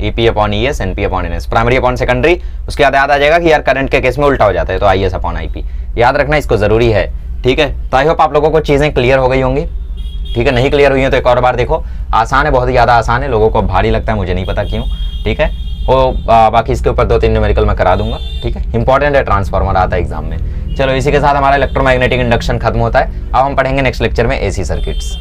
S2: EP upon ES, NP upon NS, primary upon secondary. उसके बाद याद आ जाएगा कि यार करंट के केस में उल्टा हो जाता है, तो IS अपॉन IP। याद रखना, इसको जरूरी है, ठीक है। तो आई होप आप लोगों को चीज़ें क्लियर हो गई होंगी, ठीक है। नहीं क्लियर हुई है तो एक और बार देखो, आसान है, बहुत ही ज़्यादा आसान है, लोगों को भारी लगता है, मुझे नहीं पता क्यों, ठीक है। वो बाकी इसके ऊपर 2-3 न्यूमेरिकल मैं करा दूंगा, ठीक है। इंपॉर्टेंट है, ट्रांसफार्मर आता है एग्जाम में। चलो इसी के साथ हमारा इलेक्ट्रोमैग्नेटिक इंडक्शन खत्म होता है। अब हम पढ़ेंगे नेक्स्ट लेक्चर में AC सर्किट्स।